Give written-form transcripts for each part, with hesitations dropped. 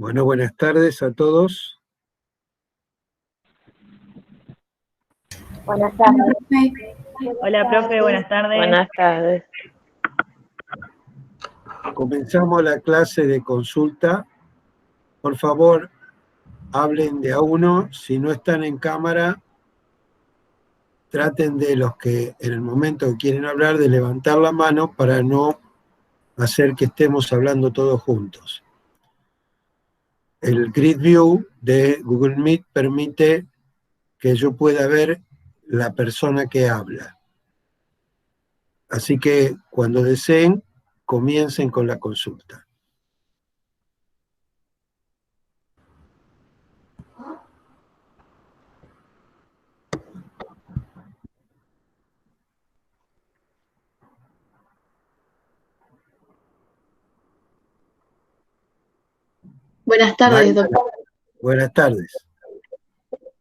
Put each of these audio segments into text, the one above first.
Bueno, buenas tardes a todos. Buenas tardes. Hola, profe, buenas tardes. Buenas tardes. Comenzamos la clase de consulta. Por favor, hablen de a uno. Si no están en cámara, traten de los que en el momento que quieren hablar, de levantar la mano para no hacer que estemos hablando todos juntos. El Grid View de Google Meet permite que yo pueda ver la persona que habla. Así que cuando deseen, comiencen con la consulta. Buenas tardes, doctor. Buenas tardes.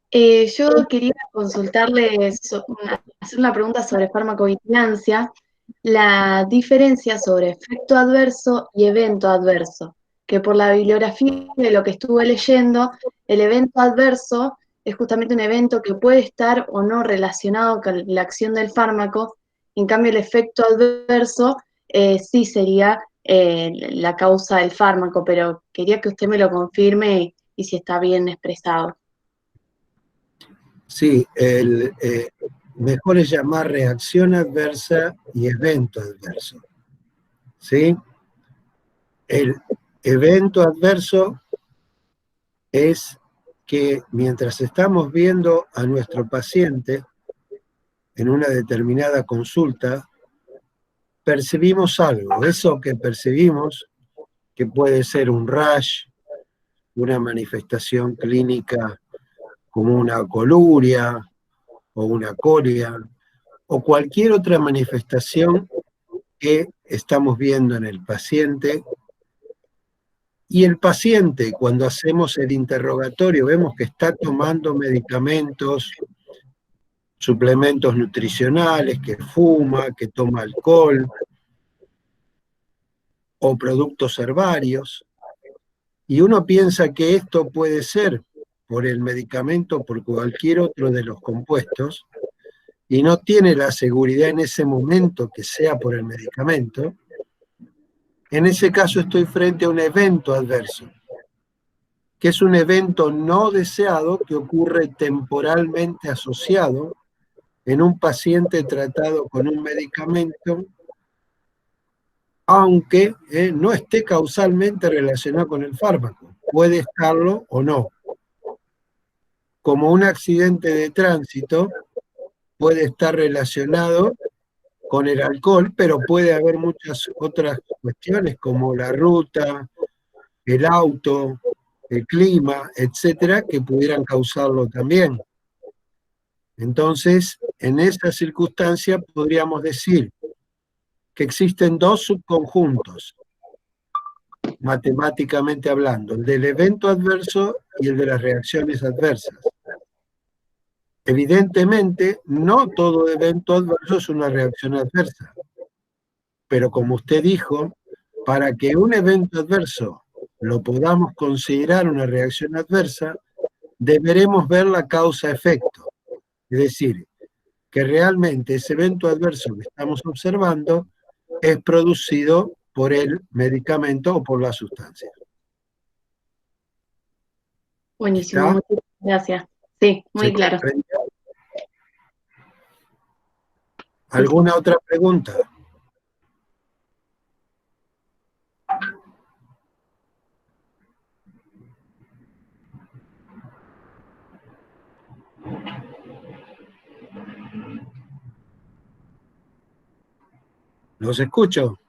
Yo quería consultarle, hacer una pregunta sobre farmacovigilancia, la diferencia sobre efecto adverso y evento adverso, que por la bibliografía de lo que estuve leyendo, el evento adverso es justamente un evento que puede estar o no relacionado con la acción del fármaco, en cambio el efecto adverso sí sería la causa del fármaco, pero quería que usted me lo confirme y si está bien expresado. Sí, mejor es llamar reacción adversa y evento adverso. ¿Sí? El evento adverso es que mientras estamos viendo a nuestro paciente en una determinada consulta, percibimos algo. Eso que percibimos, que puede ser un rash, una manifestación clínica como una coluria o una colia, o cualquier otra manifestación que estamos viendo en el paciente. Y el paciente, cuando hacemos el interrogatorio, vemos que está tomando medicamentos, suplementos nutricionales, que fuma, que toma alcohol o productos herbarios, y uno piensa que esto puede ser por el medicamento o por cualquier otro de los compuestos, y no tiene la seguridad en ese momento que sea por el medicamento. En ese caso estoy frente a un evento adverso, que es un evento no deseado que ocurre temporalmente asociado en un paciente tratado con un medicamento, aunque no esté causalmente relacionado con el fármaco. Puede estarlo o no. Como un accidente de tránsito puede estar relacionado con el alcohol, pero puede haber muchas otras cuestiones como la ruta, el auto, el clima, etcétera, que pudieran causarlo también. Entonces, en esa circunstancia podríamos decir que existen dos subconjuntos, matemáticamente hablando, el del evento adverso y el de las reacciones adversas. Evidentemente, no todo evento adverso es una reacción adversa, pero como usted dijo, para que un evento adverso lo podamos considerar una reacción adversa, deberemos ver la causa-efecto, es decir, que realmente ese evento adverso que estamos observando es producido por el medicamento o por la sustancia. Buenísimo, ¿Está? muchas gracias. Sí, muy claro. ¿Alguna otra pregunta? ¿Los escucho?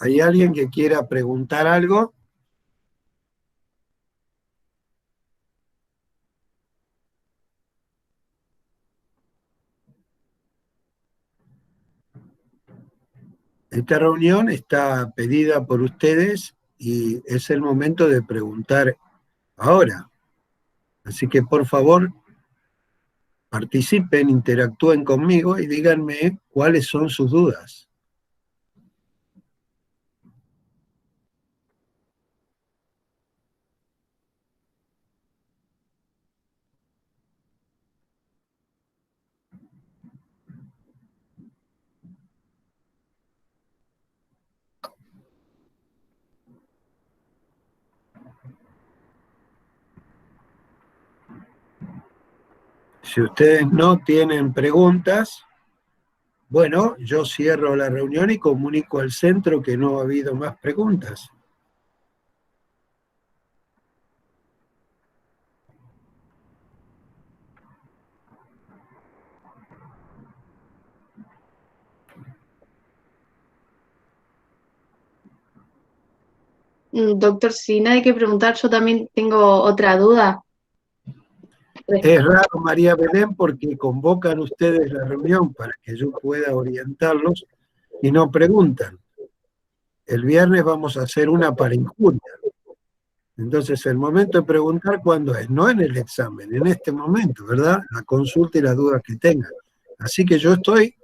¿Hay alguien que quiera preguntar algo? Esta reunión está pedida por ustedes y es el momento de preguntar ahora. Así que, por favor, participen, interactúen conmigo y díganme cuáles son sus dudas. Si ustedes no tienen preguntas, bueno, yo cierro la reunión y comunico al centro que no ha habido más preguntas. Doctor, si no hay que preguntar, yo también tengo otra duda. Es raro, María Belén, porque convocan ustedes la reunión para que yo pueda orientarlos y no preguntan. El viernes vamos a hacer una para injuria. Entonces, el momento de preguntar cuándo es, no en el examen, en este momento, ¿verdad? La consulta y las dudas que tengan. Así que yo estoy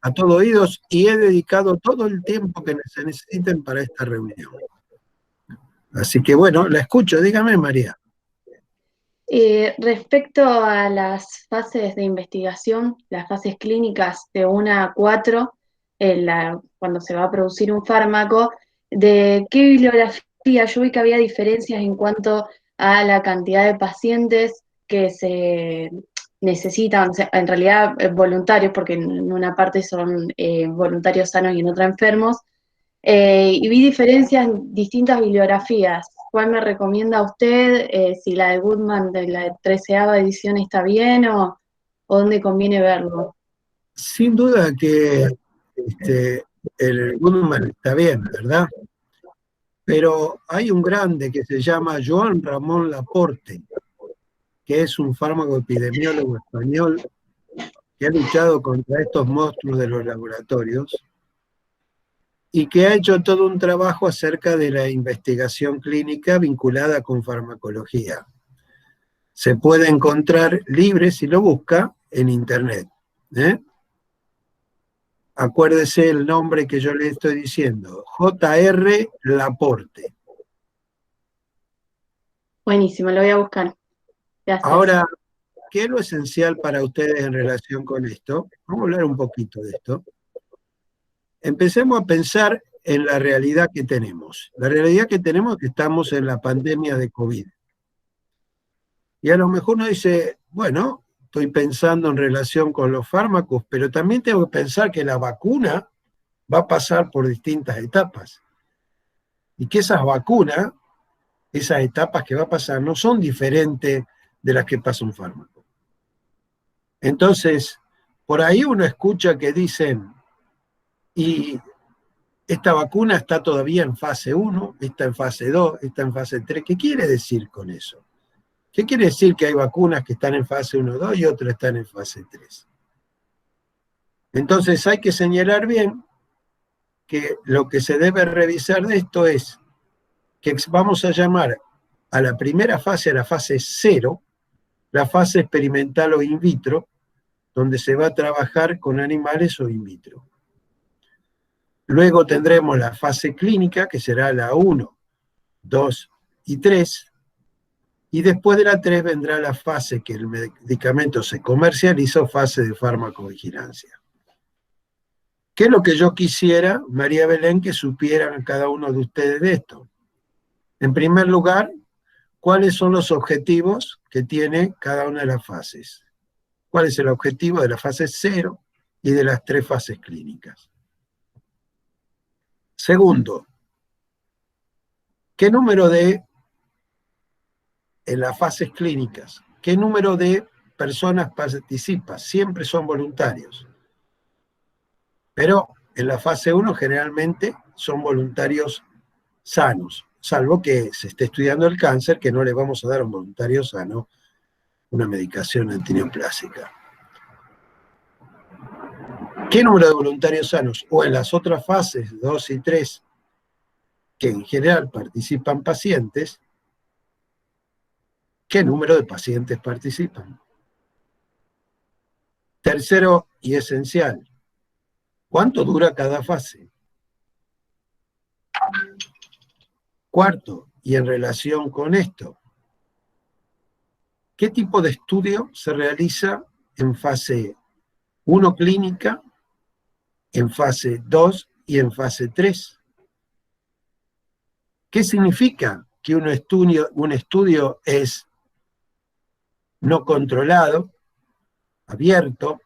a todo oídos y he dedicado todo el tiempo que se necesiten para esta reunión. Así que bueno, la escucho, dígame, María. Respecto a las fases de investigación, las fases clínicas de 1 a 4, cuando se va a producir un fármaco, ¿de qué bibliografía? Yo vi que había diferencias en cuanto a la cantidad de pacientes que se necesitan, o sea, en realidad voluntarios, porque en una parte son voluntarios sanos y en otra enfermos, y vi diferencias en distintas bibliografías. ¿Cuál me recomienda usted? Si la de Goodman de la 13ª edición está bien o dónde conviene verlo. Sin duda que el Goodman está bien, ¿verdad? Pero hay un grande que se llama Joan Ramón Laporte, que es un fármaco epidemiólogo español que ha luchado contra estos monstruos de los laboratorios y que ha hecho todo un trabajo acerca de la investigación clínica vinculada con farmacología. Se puede encontrar libre, si lo busca, en Internet. Acuérdese el nombre que yo le estoy diciendo, J.R. Laporte. Buenísimo, lo voy a buscar. Gracias. Ahora, ¿qué es lo esencial para ustedes en relación con esto? Vamos a hablar un poquito de esto. Empecemos a pensar en la realidad que tenemos. La realidad que tenemos es que estamos en la pandemia de COVID. Y a lo mejor uno dice, bueno, estoy pensando en relación con los fármacos, pero también tengo que pensar que la vacuna va a pasar por distintas etapas. Y que esas vacunas, esas etapas que va a pasar, no son diferentes de las que pasa un fármaco. Entonces, por ahí uno escucha que dicen, y esta vacuna está todavía en fase 1, está en fase 2, está en fase 3. ¿Qué quiere decir con eso? ¿Qué quiere decir que hay vacunas que están en fase 1, 2 y otras están en fase 3? Entonces hay que señalar bien que lo que se debe revisar de esto es que vamos a llamar a la primera fase, a la fase 0, la fase experimental o in vitro, donde se va a trabajar con animales o in vitro. Luego tendremos la fase clínica, que será la 1, 2 y 3, y después de la 3 vendrá la fase que el medicamento se comercializa o fase de farmacovigilancia. ¿Qué es lo que yo quisiera, María Belén, que supieran cada uno de ustedes de esto? En primer lugar, ¿cuáles son los objetivos que tiene cada una de las fases? ¿Cuál es el objetivo de la fase 0 y de las 3 fases clínicas? Segundo, ¿qué número en las fases clínicas, qué número de personas participa? Siempre son voluntarios. Pero en la fase 1 generalmente son voluntarios sanos, salvo que se esté estudiando el cáncer, que no le vamos a dar a un voluntario sano una medicación antineoplásica. ¿Qué número de voluntarios sanos? O en las otras fases 2 y 3, que en general participan pacientes, ¿qué número de pacientes participan? Tercero y esencial, ¿cuánto dura cada fase? Cuarto, y en relación con esto, ¿qué tipo de estudio se realiza en fase 1 clínica, en fase 2 y en fase 3? ¿Qué significa que un estudio es no controlado, abierto?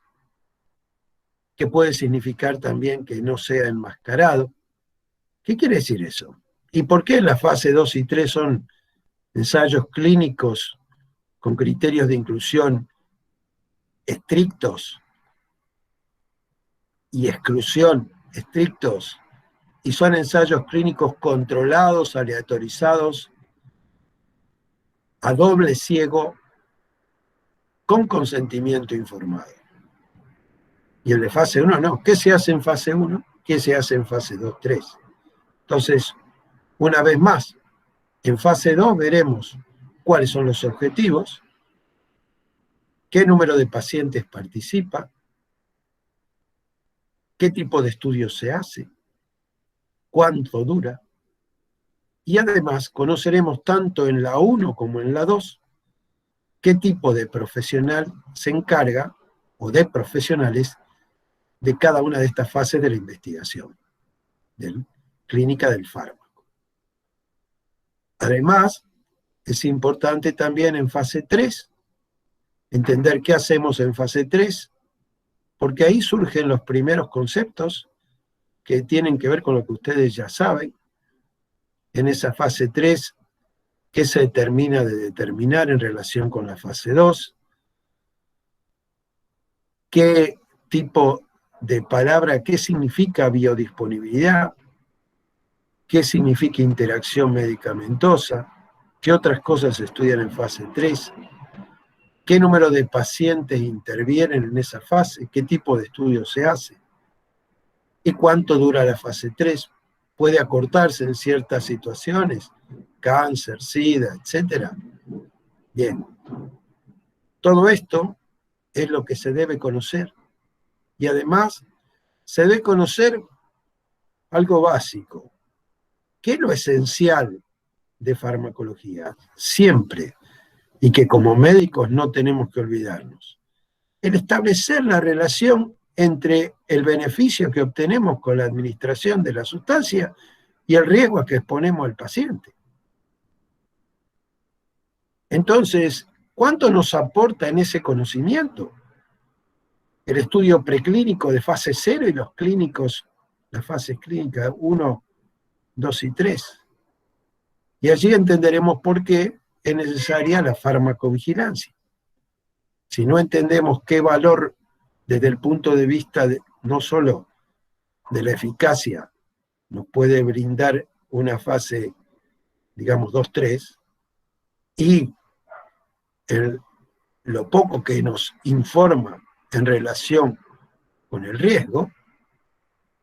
¿Qué puede significar también que no sea enmascarado? ¿Qué quiere decir eso? ¿Y por qué la fase 2 y 3 son ensayos clínicos con criterios de inclusión estrictos y exclusión estrictos, y son ensayos clínicos controlados, aleatorizados, a doble ciego, con consentimiento informado? Y el de fase 1 no. ¿Qué se hace en fase 1? ¿Qué se hace en fase 2, 3? Entonces, una vez más, en fase 2 veremos cuáles son los objetivos, qué número de pacientes participa, qué tipo de estudio se hace, cuánto dura, y además conoceremos tanto en la 1 como en la 2 qué tipo de profesional se encarga, o de profesionales, de cada una de estas fases de la investigación, clínica del fármaco. Además, es importante también en fase 3 entender qué hacemos en fase 3, porque ahí surgen los primeros conceptos que tienen que ver con lo que ustedes ya saben. En esa fase 3, ¿qué se termina de determinar en relación con la fase 2? ¿Qué tipo de palabra, qué significa biodisponibilidad? ¿Qué significa interacción medicamentosa? ¿Qué otras cosas se estudian en fase 3? ¿Qué número de pacientes intervienen en esa fase? ¿Qué tipo de estudio se hace? ¿Y cuánto dura la fase 3? ¿Puede acortarse en ciertas situaciones? Cáncer, SIDA, etc. Bien. Todo esto es lo que se debe conocer. Y además, se debe conocer algo básico. ¿Qué es lo esencial de farmacología? Siempre. Y que como médicos no tenemos que olvidarnos. El establecer la relación entre el beneficio que obtenemos con la administración de la sustancia y el riesgo a que exponemos al paciente. Entonces, ¿cuánto nos aporta en ese conocimiento el estudio preclínico de fase 0 y los clínicos, las fases clínicas 1, 2 y 3? Y allí entenderemos por qué es necesaria la farmacovigilancia. Si no entendemos qué valor desde el punto de vista no solo de la eficacia nos puede brindar una fase, digamos, 2-3, y lo poco que nos informa en relación con el riesgo,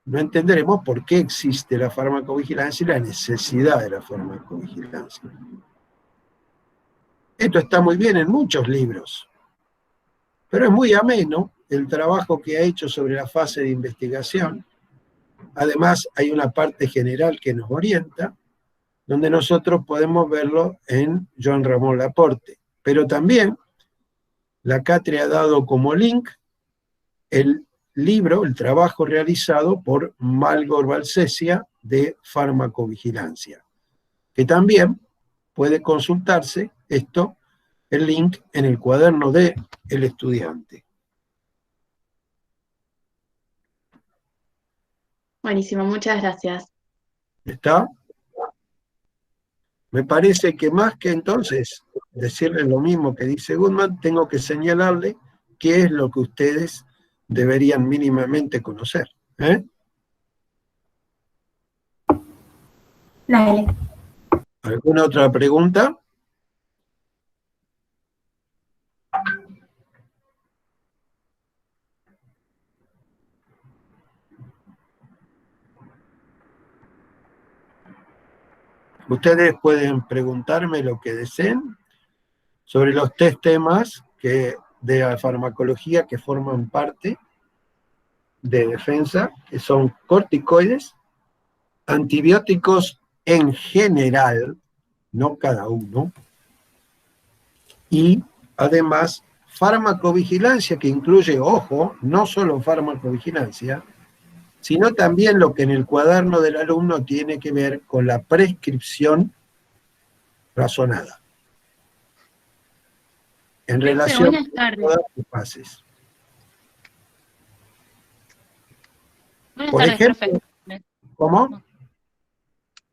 no entenderemos por qué existe la farmacovigilancia y la necesidad de la farmacovigilancia. Esto está muy bien en muchos libros, pero es muy ameno el trabajo que ha hecho sobre la fase de investigación. Además, hay una parte general que nos orienta, donde nosotros podemos verlo en Joan Ramón Laporte. Pero también la Catre ha dado como link el libro, el trabajo realizado por Malgor Valsesia de farmacovigilancia, que también puede consultarse esto, el link en el cuaderno de el estudiante. Buenísimo, muchas gracias. ¿Está? Me parece que más que entonces decirle lo mismo que dice Goodman, tengo que señalarle qué es lo que ustedes deberían mínimamente conocer. Dale. ¿Alguna otra pregunta? Ustedes pueden preguntarme lo que deseen sobre los 3 temas que de la farmacología que forman parte de defensa, que son corticoides, antibióticos en general, no cada uno, y además farmacovigilancia, que incluye, ojo, no solo farmacovigilancia, sino también lo que en el cuaderno del alumno tiene que ver con la prescripción razonada, en relación buenas a tardes. todas las fases. Buenas Por tardes, ejemplo, profe. ¿cómo?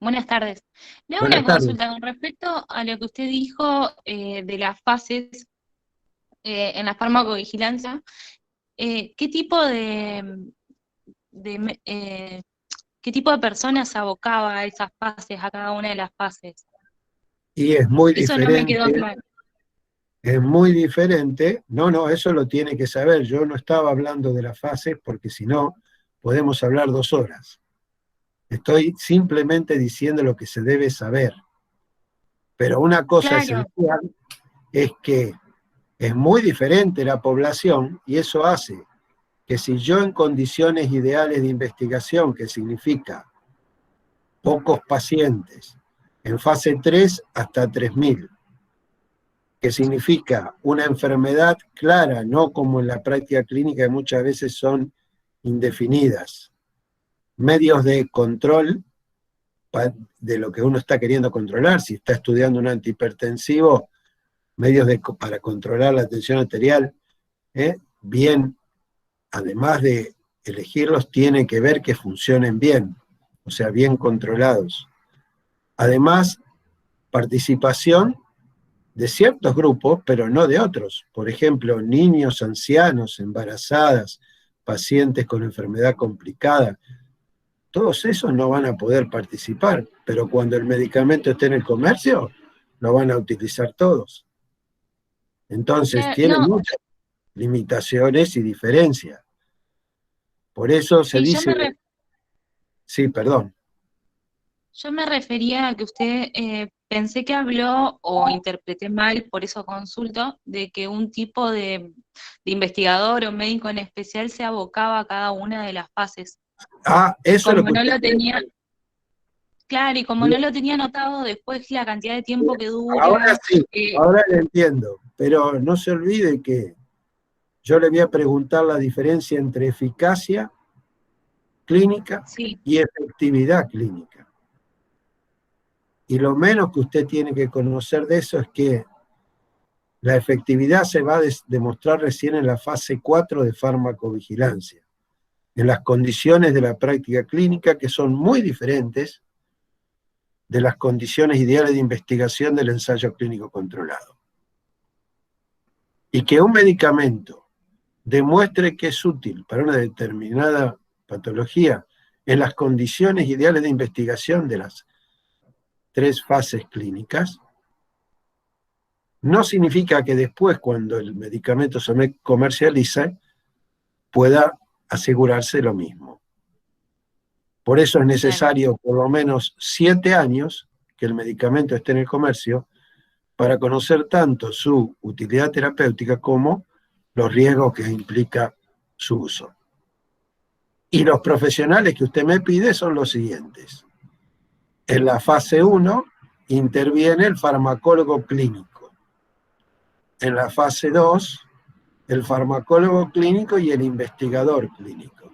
Buenas tardes. Le hago Buenas una tardes. consulta con respecto a lo que usted dijo de las fases en la farmacovigilancia. ¿Qué tipo qué tipo de personas abocaba a esas fases, a cada una de las fases? Y es muy Eso no me quedó diferente, claro. es muy diferente. No, eso lo tiene que saber. Yo no estaba hablando de las fases porque si no, podemos hablar 2 horas. Estoy simplemente diciendo lo que se debe saber. Pero una cosa Claro, esencial es que es muy diferente la población y eso hace que si yo en condiciones ideales de investigación, que significa pocos pacientes, en fase 3 hasta 3.000, que significa una enfermedad clara, no como en la práctica clínica que muchas veces son indefinidas, medios de control de lo que uno está queriendo controlar, si está estudiando un antihipertensivo, medios para controlar la tensión arterial, bien, además de elegirlos, tiene que ver que funcionen bien, o sea, bien controlados. Además, participación de ciertos grupos, pero no de otros. Por ejemplo, niños, ancianos, embarazadas, pacientes con enfermedad complicada. Todos esos no van a poder participar, pero cuando el medicamento esté en el comercio, lo van a utilizar todos. Entonces, tiene no, muchas limitaciones y diferencias. Por eso se sí, dice, sí, perdón. yo me refería a que usted, pensé que habló, o interpreté mal, por eso consulto, de que un tipo de investigador o médico en especial se abocaba a cada una de las fases. Ah, Y eso es lo como que no usted lo tenía, cree. claro, y como no lo tenía anotado después la cantidad de tiempo que Ahora dura, sí, ahora le entiendo, pero no se olvide que yo le voy a preguntar la diferencia entre eficacia clínica sí, y efectividad clínica. Y lo menos que usted tiene que conocer de eso es que la efectividad se va a demostrar recién en la fase 4 de farmacovigilancia, en las condiciones de la práctica clínica que son muy diferentes de las condiciones ideales de investigación del ensayo clínico controlado. Y que un medicamento demuestre que es útil para una determinada patología en las condiciones ideales de investigación de las 3 fases clínicas, no significa que después, cuando el medicamento se comercialice, pueda asegurarse lo mismo. Por eso es claro. necesario por lo menos 7 años que el medicamento esté en el comercio para conocer tanto su utilidad terapéutica como los riesgos que implica su uso. Y los profesionales que usted me pide son los siguientes. En la fase 1 interviene el farmacólogo clínico. En la fase 2, el farmacólogo clínico y el investigador clínico.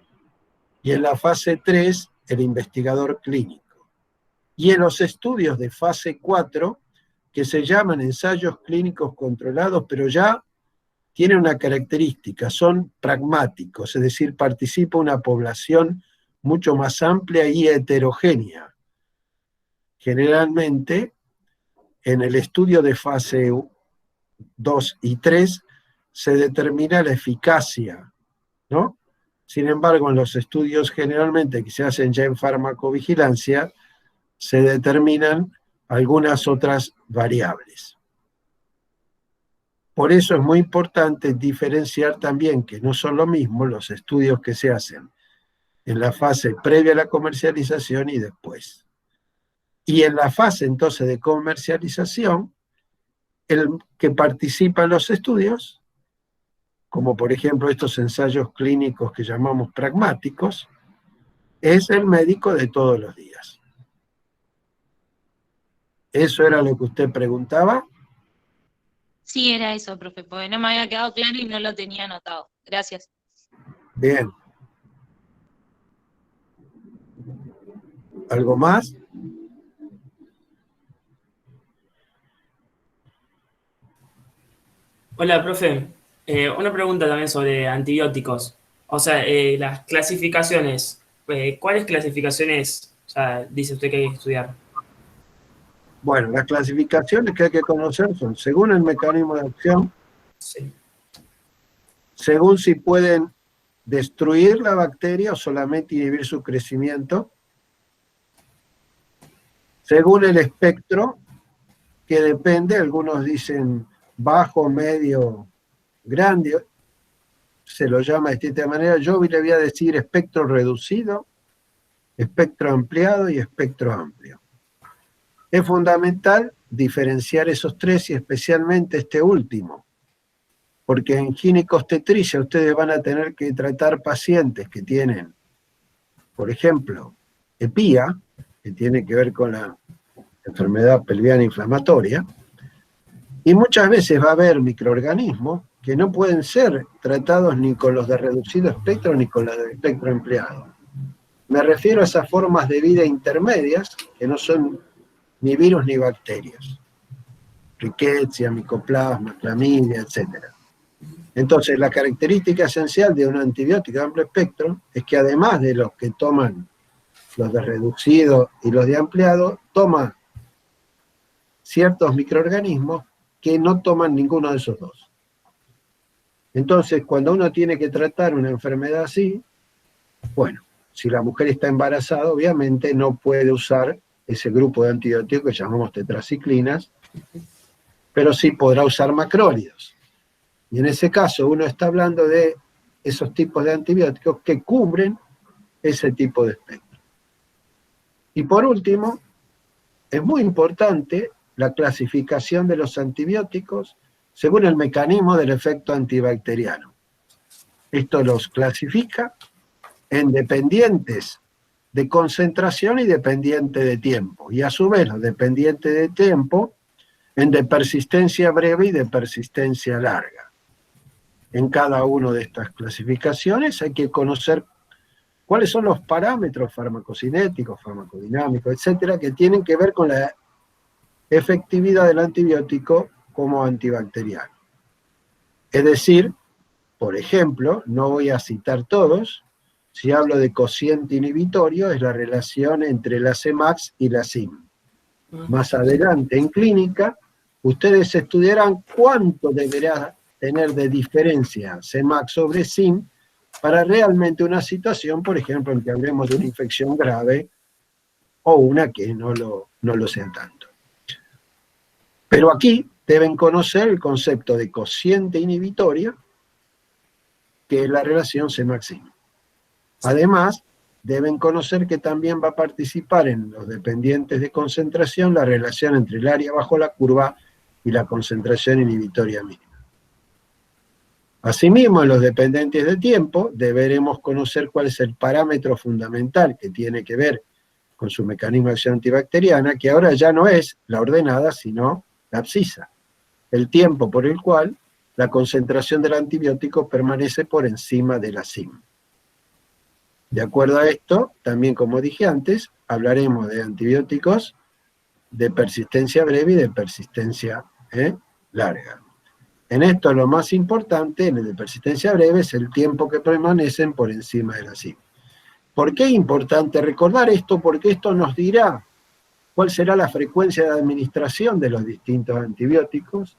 Y en la fase 3, el investigador clínico. Y en los estudios de fase 4, que se llaman ensayos clínicos controlados, pero ya tienen una característica, son pragmáticos, es decir, participa una población mucho más amplia y heterogénea. Generalmente, en el estudio de fase 2 y 3 se determina la eficacia, ¿no? Sin embargo, en los estudios generalmente que se hacen ya en farmacovigilancia, se determinan algunas otras variables. Por eso es muy importante diferenciar también que no son lo mismo los estudios que se hacen en la fase previa a la comercialización y después. Y en la fase entonces de comercialización, el que participa en los estudios como por ejemplo estos ensayos clínicos que llamamos pragmáticos, es el médico de todos los días. ¿Eso era lo que usted preguntaba? Sí, era eso, profe, porque no me había quedado claro y no lo tenía anotado. Gracias. Bien. ¿Algo más? Hola, profe. Una pregunta también sobre antibióticos. O sea, las clasificaciones. ¿Cuáles clasificaciones, o sea, dice usted que hay que estudiar? Bueno, las clasificaciones que hay que conocer son, según el mecanismo de acción, Sí. según si pueden destruir la bacteria o solamente inhibir su crecimiento, según el espectro, que depende, algunos dicen bajo, medio, grande, se lo llama de distinta manera. Yo le voy a decir espectro reducido, espectro ampliado y espectro amplio. Es fundamental diferenciar esos tres y especialmente este último, porque en ginecobstetricia ustedes van a tener que tratar pacientes que tienen, por ejemplo, EPIA, que tiene que ver con la enfermedad pelviana inflamatoria, y muchas veces va a haber microorganismos que no pueden ser tratados ni con los de reducido espectro ni con los de espectro ampliado. Me refiero a esas formas de vida intermedias que no son ni virus ni bacterias. Rickettsia, micoplasma, clamidia, etc. Entonces, la característica esencial de un antibiótico de amplio espectro es que además de los que toman los de reducido y los de ampliado, toma ciertos microorganismos que no toman ninguno de esos dos. Entonces, cuando uno tiene que tratar una enfermedad así, bueno, si la mujer está embarazada, obviamente no puede usar ese grupo de antibióticos que llamamos tetraciclinas, pero sí podrá usar macrólidos. Y en ese caso uno está hablando de esos tipos de antibióticos que cubren ese tipo de espectro. Y por último, es muy importante la clasificación de los antibióticos según el mecanismo del efecto antibacteriano. Esto los clasifica en dependientes de concentración y dependiente de tiempo. Y a su vez, los dependientes de tiempo en de persistencia breve y de persistencia larga. En cada una de estas clasificaciones hay que conocer cuáles son los parámetros farmacocinéticos, farmacodinámicos, etcétera, que tienen que ver con la efectividad del antibiótico como antibacteriano. Es decir, por ejemplo, no voy a citar todos, si hablo de cociente inhibitorio, es la relación entre la Cmax y la Sim. Más adelante, en clínica, ustedes estudiarán cuánto deberá tener de diferencia Cmax sobre Sim para realmente una situación, por ejemplo, en que hablemos de una infección grave o una que no lo sea tanto. Pero aquí deben conocer el concepto de cociente inhibitoria, que es la relación Cmax-Sim. Además, deben conocer que también va a participar en los dependientes de concentración la relación entre el área bajo la curva y la concentración inhibitoria mínima. Asimismo, en los dependientes de tiempo, deberemos conocer cuál es el parámetro fundamental que tiene que ver con su mecanismo de acción antibacteriana, que ahora ya no es la ordenada, sino la abscisa, el tiempo por el cual la concentración del antibiótico permanece por encima de la Sim. De acuerdo a esto, también como dije antes, hablaremos de antibióticos de persistencia breve y de persistencia larga. En esto lo más importante, en el de persistencia breve, es el tiempo que permanecen por encima de la Sim. ¿Por qué es importante recordar esto? Porque esto nos dirá cuál será la frecuencia de administración de los distintos antibióticos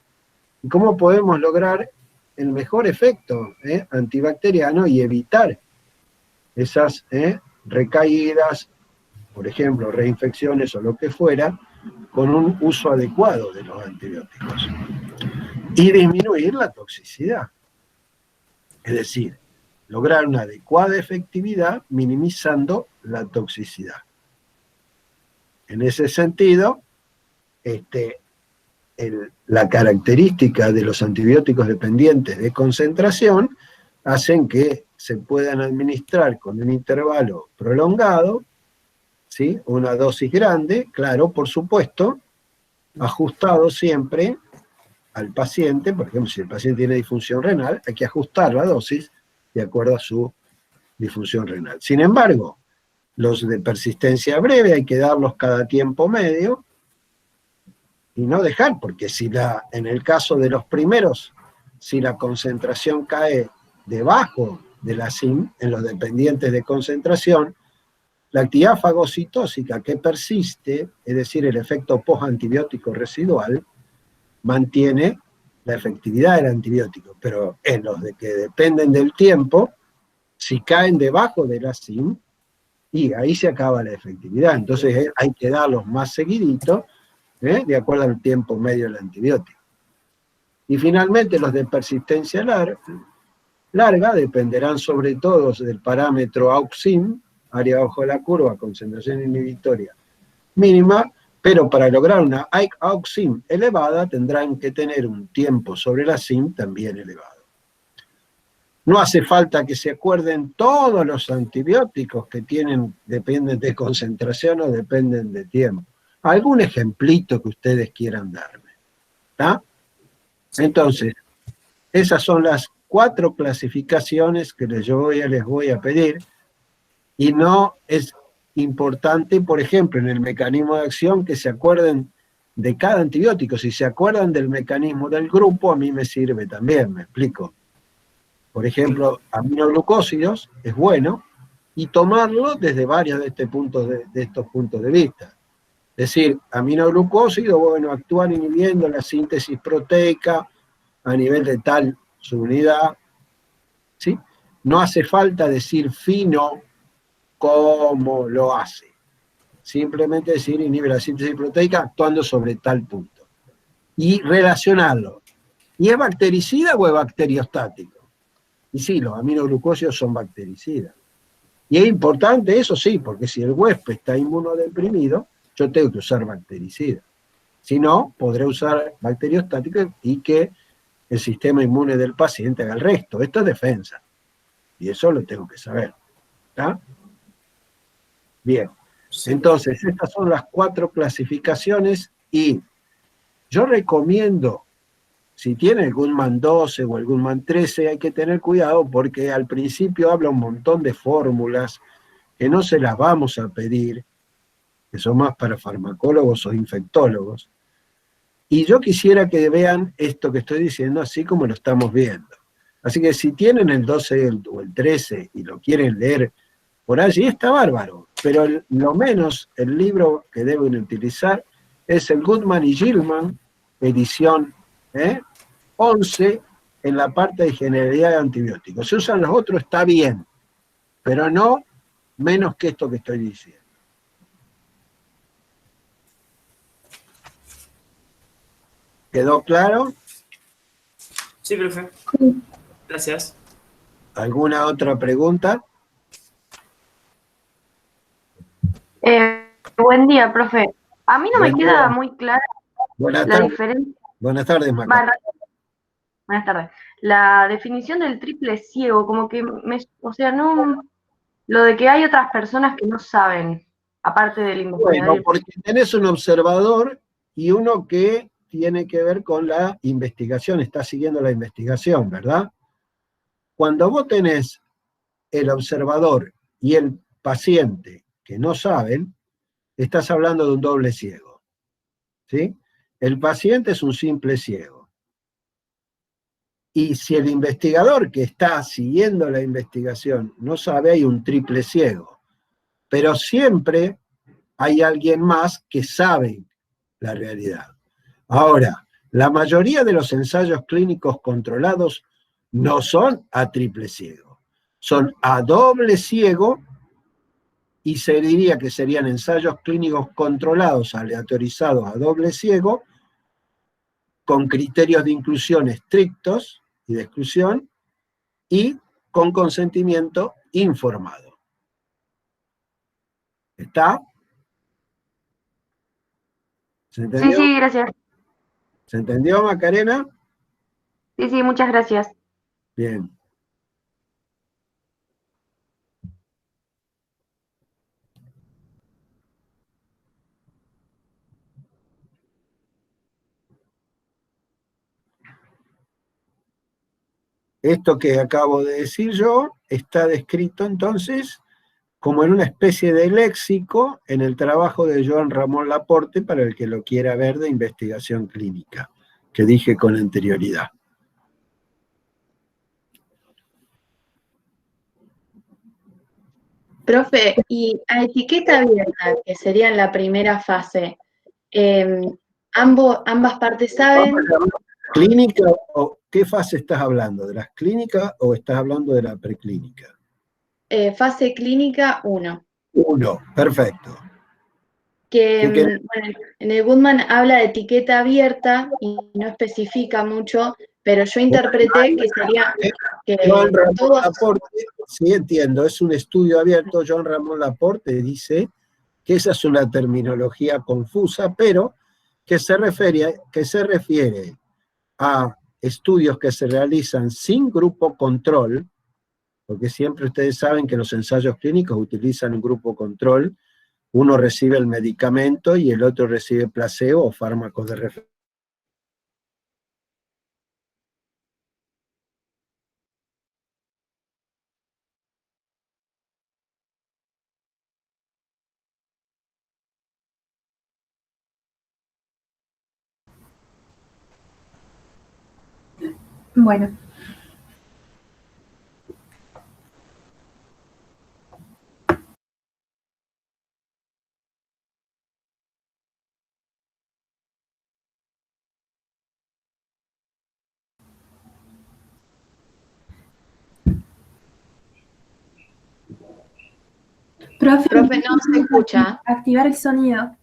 y cómo podemos lograr el mejor efecto antibacteriano y evitar esas recaídas, por ejemplo, reinfecciones o lo que fuera, con un uso adecuado de los antibióticos. Y disminuir la toxicidad. Es decir, lograr una adecuada efectividad minimizando la toxicidad. En ese sentido, la característica de los antibióticos dependientes de concentración hacen que se puedan administrar con un intervalo prolongado, ¿sí? Una dosis grande, claro, por supuesto, ajustado siempre al paciente. Por ejemplo, si el paciente tiene disfunción renal, hay que ajustar la dosis de acuerdo a su disfunción renal. Sin embargo, los de persistencia breve hay que darlos cada tiempo medio y no dejar, porque en el caso de los primeros, si la concentración cae debajo de la CIM, en los dependientes de concentración, la actividad fagocitóxica que persiste, es decir, el efecto postantibiótico residual, mantiene la efectividad del antibiótico, pero en los de que dependen del tiempo, si caen debajo de la CIM, y ahí se acaba la efectividad. Entonces hay que darlos más seguidito, de acuerdo al tiempo medio del antibiótico. Y finalmente los de persistencia larga dependerán sobre todo del parámetro AUXIM, área bajo la curva, concentración inhibitoria mínima, pero para lograr una AUXIM elevada tendrán que tener un tiempo sobre la CIM también elevado. No hace falta que se acuerden todos los antibióticos que dependen de concentración o dependen de tiempo. Algún ejemplito que ustedes quieran darme. ¿Está? Entonces, esas son las 4 clasificaciones que yo les voy a pedir, y no es importante, por ejemplo, en el mecanismo de acción, que se acuerden de cada antibiótico. Si se acuerdan del mecanismo del grupo, a mí me sirve también, me explico. Por ejemplo, aminoglucósidos es bueno, y tomarlo desde varios de estos puntos de vista. Es decir, aminoglucósidos, bueno, actúan inhibiendo la síntesis proteica a nivel de tal subunidad, ¿sí? No hace falta decir fino cómo lo hace. Simplemente decir inhibe la síntesis proteica actuando sobre tal punto. Y relacionarlo. ¿Y es bactericida o es bacteriostático? Y sí, los aminoglucósidos son bactericidas. Y es importante eso, sí, porque si el huésped está inmunodeprimido, yo tengo que usar bactericida. Si no, podré usar bacteriostático y que el sistema inmune del paciente haga el resto. Esto es defensa. Y eso lo tengo que saber. ¿Está? Bien. Entonces, estas son las 4 clasificaciones, y yo recomiendo, si tiene el Goodman 12 o el Goodman 13, hay que tener cuidado porque al principio habla un montón de fórmulas que no se las vamos a pedir, que son más para farmacólogos o infectólogos. Y yo quisiera que vean esto que estoy diciendo así como lo estamos viendo. Así que si tienen el 12 o el 13 y lo quieren leer por allí, está bárbaro. Pero lo menos el libro que deben utilizar es el Goodman y Gilman, edición 11, en la parte de ingeniería de antibióticos. Si usan los otros está bien, pero no menos que esto que estoy diciendo. ¿Quedó claro? Sí, profe. Gracias. ¿Alguna otra pregunta? Buen día, profe. A mí no Buen me queda día. muy clara Buenas la tardes. diferencia. Buenas tardes, Maca. Buenas tardes. La definición del triple ciego, como que o sea, no, lo de que hay otras personas que no saben, aparte del investigador. Bueno, porque tenés un observador y uno que tiene que ver con la investigación, está siguiendo la investigación, ¿verdad? Cuando vos tenés el observador y el paciente que no saben, estás hablando de un doble ciego, ¿sí? El paciente es un simple ciego. Y si el investigador que está siguiendo la investigación no sabe, hay un triple ciego. Pero siempre hay alguien más que sabe la realidad. Ahora, la mayoría de los ensayos clínicos controlados no son a triple ciego, son a doble ciego, y se diría que serían ensayos clínicos controlados, aleatorizados a doble ciego, con criterios de inclusión estrictos y de exclusión, y con consentimiento informado. ¿Está? ¿Se entendió? Sí, gracias. ¿Se entendió, Macarena? Sí, sí, muchas gracias. Bien. Esto que acabo de decir yo está descrito entonces como en una especie de léxico en el trabajo de Joan Ramón Laporte, para el que lo quiera ver, de investigación clínica, que dije con anterioridad. Profe, y a etiqueta abierta, que sería en la primera fase, ambas partes saben. ¿Clínica o qué fase estás hablando? ¿De las clínicas o estás hablando de la preclínica? Fase clínica 1. 1, perfecto. Que ¿Qué bueno, en el Goodman habla de etiqueta abierta y no especifica mucho, pero yo interpreté que sería que Joan Ramón todos. Laporte, sí entiendo, es un estudio abierto. Joan Ramón Laporte dice que esa es una terminología confusa, pero que se refiere a estudios que se realizan sin grupo control, porque siempre ustedes saben que los ensayos clínicos utilizan un grupo control, uno recibe el medicamento y el otro recibe placebo o fármacos de referencia. Bueno. Profe, no se escucha. Activar el sonido.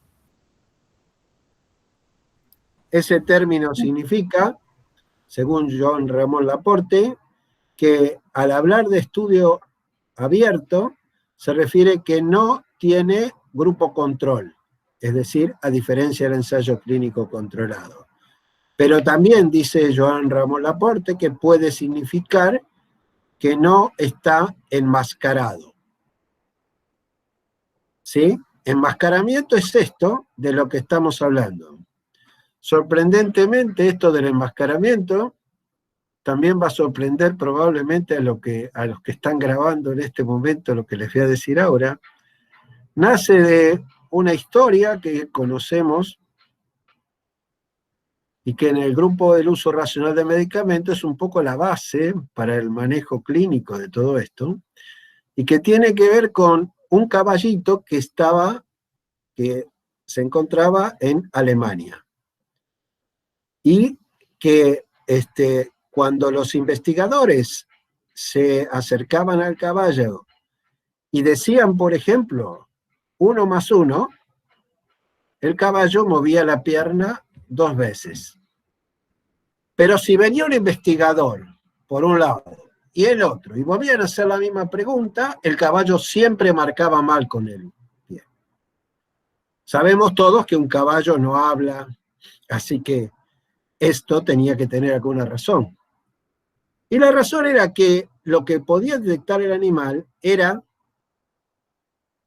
Ese término significa, según Joan Ramón Laporte, que al hablar de estudio abierto se refiere que no tiene grupo control, es decir, a diferencia del ensayo clínico controlado. Pero también dice Joan Ramón Laporte que puede significar que no está enmascarado. ¿Sí? Enmascaramiento es esto de lo que estamos hablando. Sorprendentemente, esto del enmascaramiento también va a sorprender probablemente a los que están grabando en este momento lo que les voy a decir ahora. Nace de una historia que conocemos y que en el grupo del uso racional de medicamentos es un poco la base para el manejo clínico de todo esto, y que tiene que ver con un caballito que se encontraba en Alemania. Y que cuando los investigadores se acercaban al caballo y decían, por ejemplo, 1 más 1, el caballo movía la pierna 2 veces. Pero si venía un investigador, por un lado, y el otro, y volvían a hacer la misma pregunta, el caballo siempre marcaba mal con él. Bien. Sabemos todos que un caballo no habla, así que esto tenía que tener alguna razón. Y la razón era que lo que podía detectar el animal era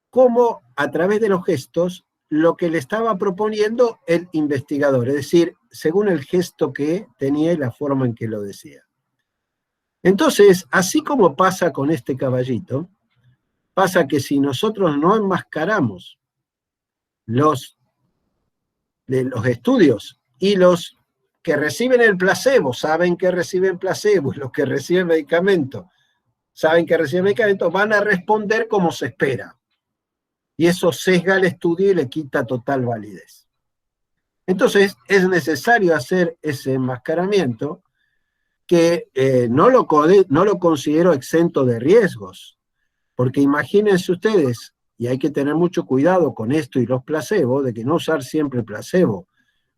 cómo, a través de los gestos, lo que le estaba proponiendo el investigador, es decir, según el gesto que tenía y la forma en que lo decía. Entonces, así como pasa con este caballito, pasa que si nosotros no enmascaramos los estudios y los que reciben el placebo saben que reciben placebo y los que reciben medicamento saben que reciben medicamento, van a responder como se espera. Y eso sesga el estudio y le quita total validez. Entonces, es necesario hacer ese enmascaramiento que no lo considero exento de riesgos, porque imagínense ustedes, y hay que tener mucho cuidado con esto y los placebos, de que no usar siempre placebo,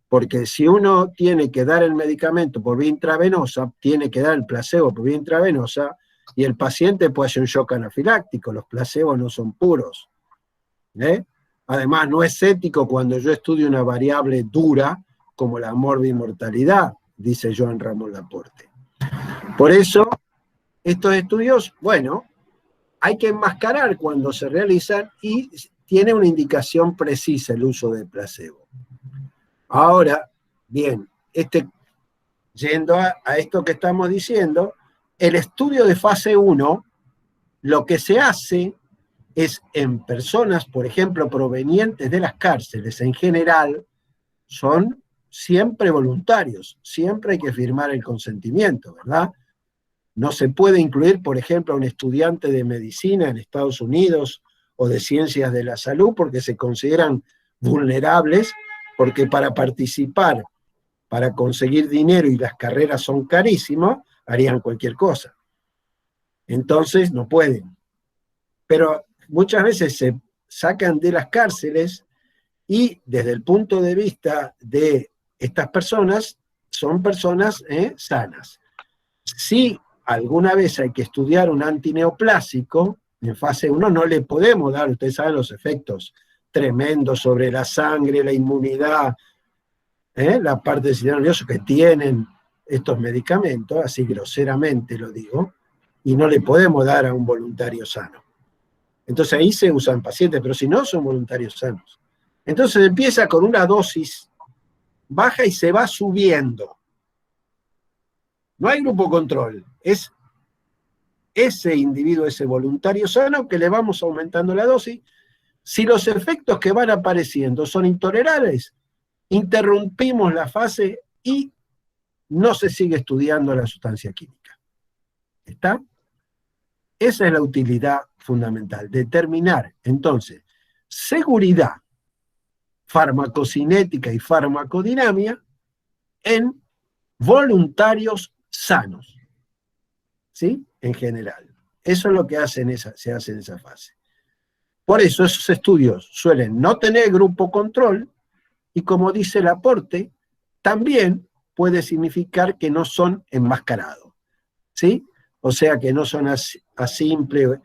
porque si uno tiene que dar el medicamento por vía intravenosa, tiene que dar el placebo por vía intravenosa, y el paciente puede hacer un shock anafiláctico, los placebos no son puros. Además, no es ético cuando yo estudio una variable dura como la morbimortalidad, dice Joan Ramón Laporte. Por eso, estos estudios, bueno, hay que enmascarar cuando se realizan y tiene una indicación precisa el uso de placebo. Ahora, bien, yendo a esto que estamos diciendo, el estudio de fase 1, lo que se hace es en personas, por ejemplo, provenientes de las cárceles, en general, son siempre voluntarios, siempre hay que firmar el consentimiento, ¿verdad? No se puede incluir, por ejemplo, a un estudiante de medicina en Estados Unidos o de ciencias de la salud porque se consideran vulnerables, porque para participar, para conseguir dinero y las carreras son carísimas, harían cualquier cosa. Entonces no pueden. Pero muchas veces se sacan de las cárceles y desde el punto de vista de estas personas, son personas sanas. Si alguna vez hay que estudiar un antineoplásico, en fase 1 no le podemos dar, ustedes saben los efectos tremendos sobre la sangre, la inmunidad, la parte del sistema nervioso que tienen estos medicamentos, así groseramente lo digo, y no le podemos dar a un voluntario sano. Entonces ahí se usan pacientes, pero si no son voluntarios sanos. Entonces empieza con una dosis baja y se va subiendo. No hay grupo control, es ese individuo, ese voluntario sano que le vamos aumentando la dosis. Si los efectos que van apareciendo son intolerables, interrumpimos la fase y no se sigue estudiando la sustancia química. ¿Está? Esa es la utilidad fundamental, determinar entonces seguridad farmacocinética y farmacodinámica en voluntarios sanos, ¿sí? En general. Eso es lo que se hace en esa fase. Por eso esos estudios suelen no tener grupo control y, como dice Laporte, también puede significar que no son enmascarados, ¿sí? O sea que no son a simple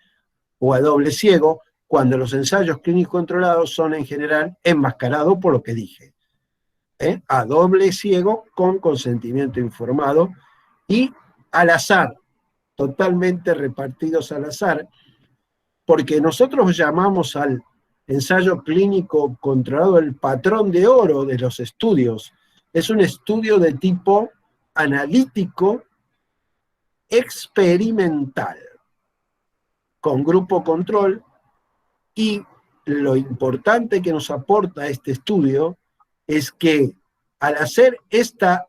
o a doble ciego, cuando los ensayos clínicos controlados son en general enmascarados por lo que dije. A doble ciego con consentimiento informado y al azar, totalmente repartidos al azar, porque nosotros llamamos al ensayo clínico controlado el patrón de oro de los estudios. Es un estudio de tipo analítico experimental, con grupo control, y lo importante que nos aporta este estudio es que al hacer esta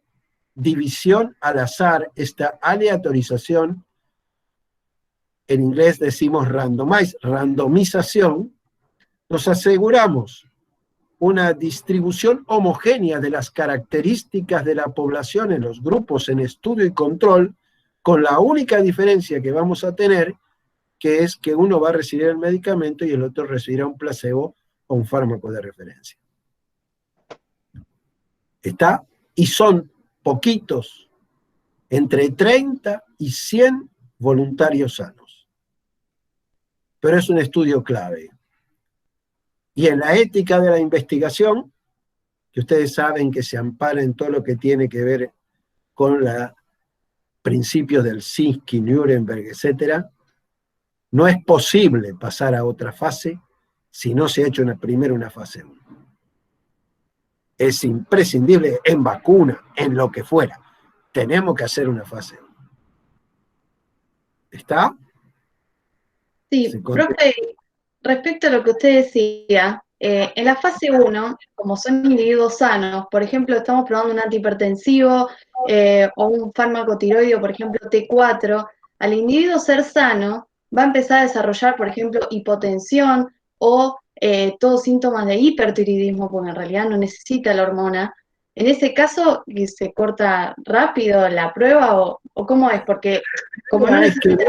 división al azar, esta aleatorización, en inglés decimos randomización, nos aseguramos una distribución homogénea de las características de la población en los grupos en estudio y control, con la única diferencia que vamos a tener, que es que uno va a recibir el medicamento y el otro recibirá un placebo o un fármaco de referencia. ¿Está? Y son poquitos, entre 30 y 100 voluntarios sanos. Pero es un estudio clave. Y en la ética de la investigación, que ustedes saben que se ampara en todo lo que tiene que ver con los principios del Sinsky, Nuremberg, etc., no es posible pasar a otra fase si no se ha hecho primero una fase 1. Es imprescindible en vacuna, en lo que fuera. Tenemos que hacer una fase 1. ¿Está? Sí, profe, respecto a lo que usted decía, en la fase 1, como son individuos sanos, por ejemplo, estamos probando un antihipertensivo o un fármaco tiroideo, por ejemplo, T4, al individuo ser sano, va a empezar a desarrollar, por ejemplo, hipotensión o todos síntomas de hipertiroidismo, porque en realidad no necesita la hormona. En ese caso, ¿se corta rápido la prueba o cómo es? Porque como no necesita...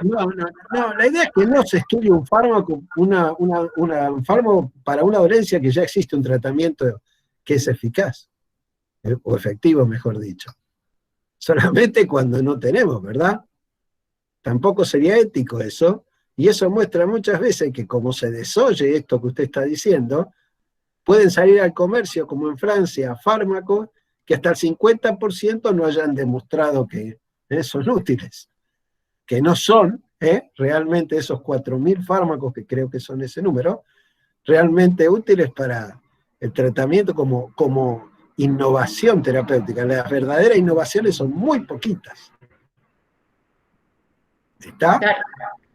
No, la idea es que no se estudie un fármaco, un fármaco para una dolencia que ya existe un tratamiento que es eficaz, o efectivo, mejor dicho. Solamente cuando no tenemos, ¿verdad? Tampoco sería ético eso, y eso muestra muchas veces que como se desoye esto que usted está diciendo, Pueden salir al comercio, como en Francia, fármacos que hasta el 50% no hayan demostrado que son útiles, que no son realmente esos 4.000 fármacos, que creo que son ese número, realmente útiles para el tratamiento como innovación terapéutica. Las verdaderas innovaciones son muy poquitas. ¿Está? Claro,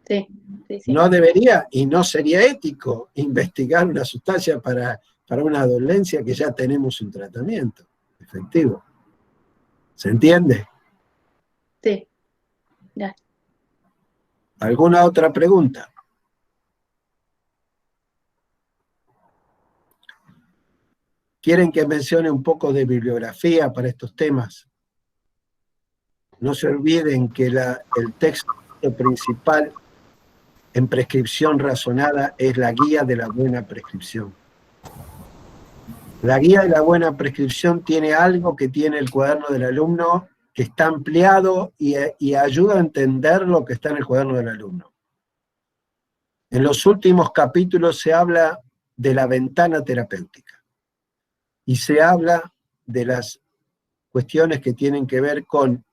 sí, sí, sí. No debería y no sería ético investigar una sustancia para una dolencia que ya tenemos un tratamiento efectivo. ¿Se entiende? Sí, ya. ¿Alguna otra pregunta? ¿Quieren que mencione un poco de bibliografía para estos temas? No se olviden que el texto principal en prescripción razonada es la guía de la buena prescripción. La guía de la buena prescripción tiene algo que tiene el cuaderno del alumno, que está ampliado y ayuda a entender lo que está en el cuaderno del alumno. En los últimos capítulos se habla de la ventana terapéutica y se habla de las cuestiones que tienen que ver con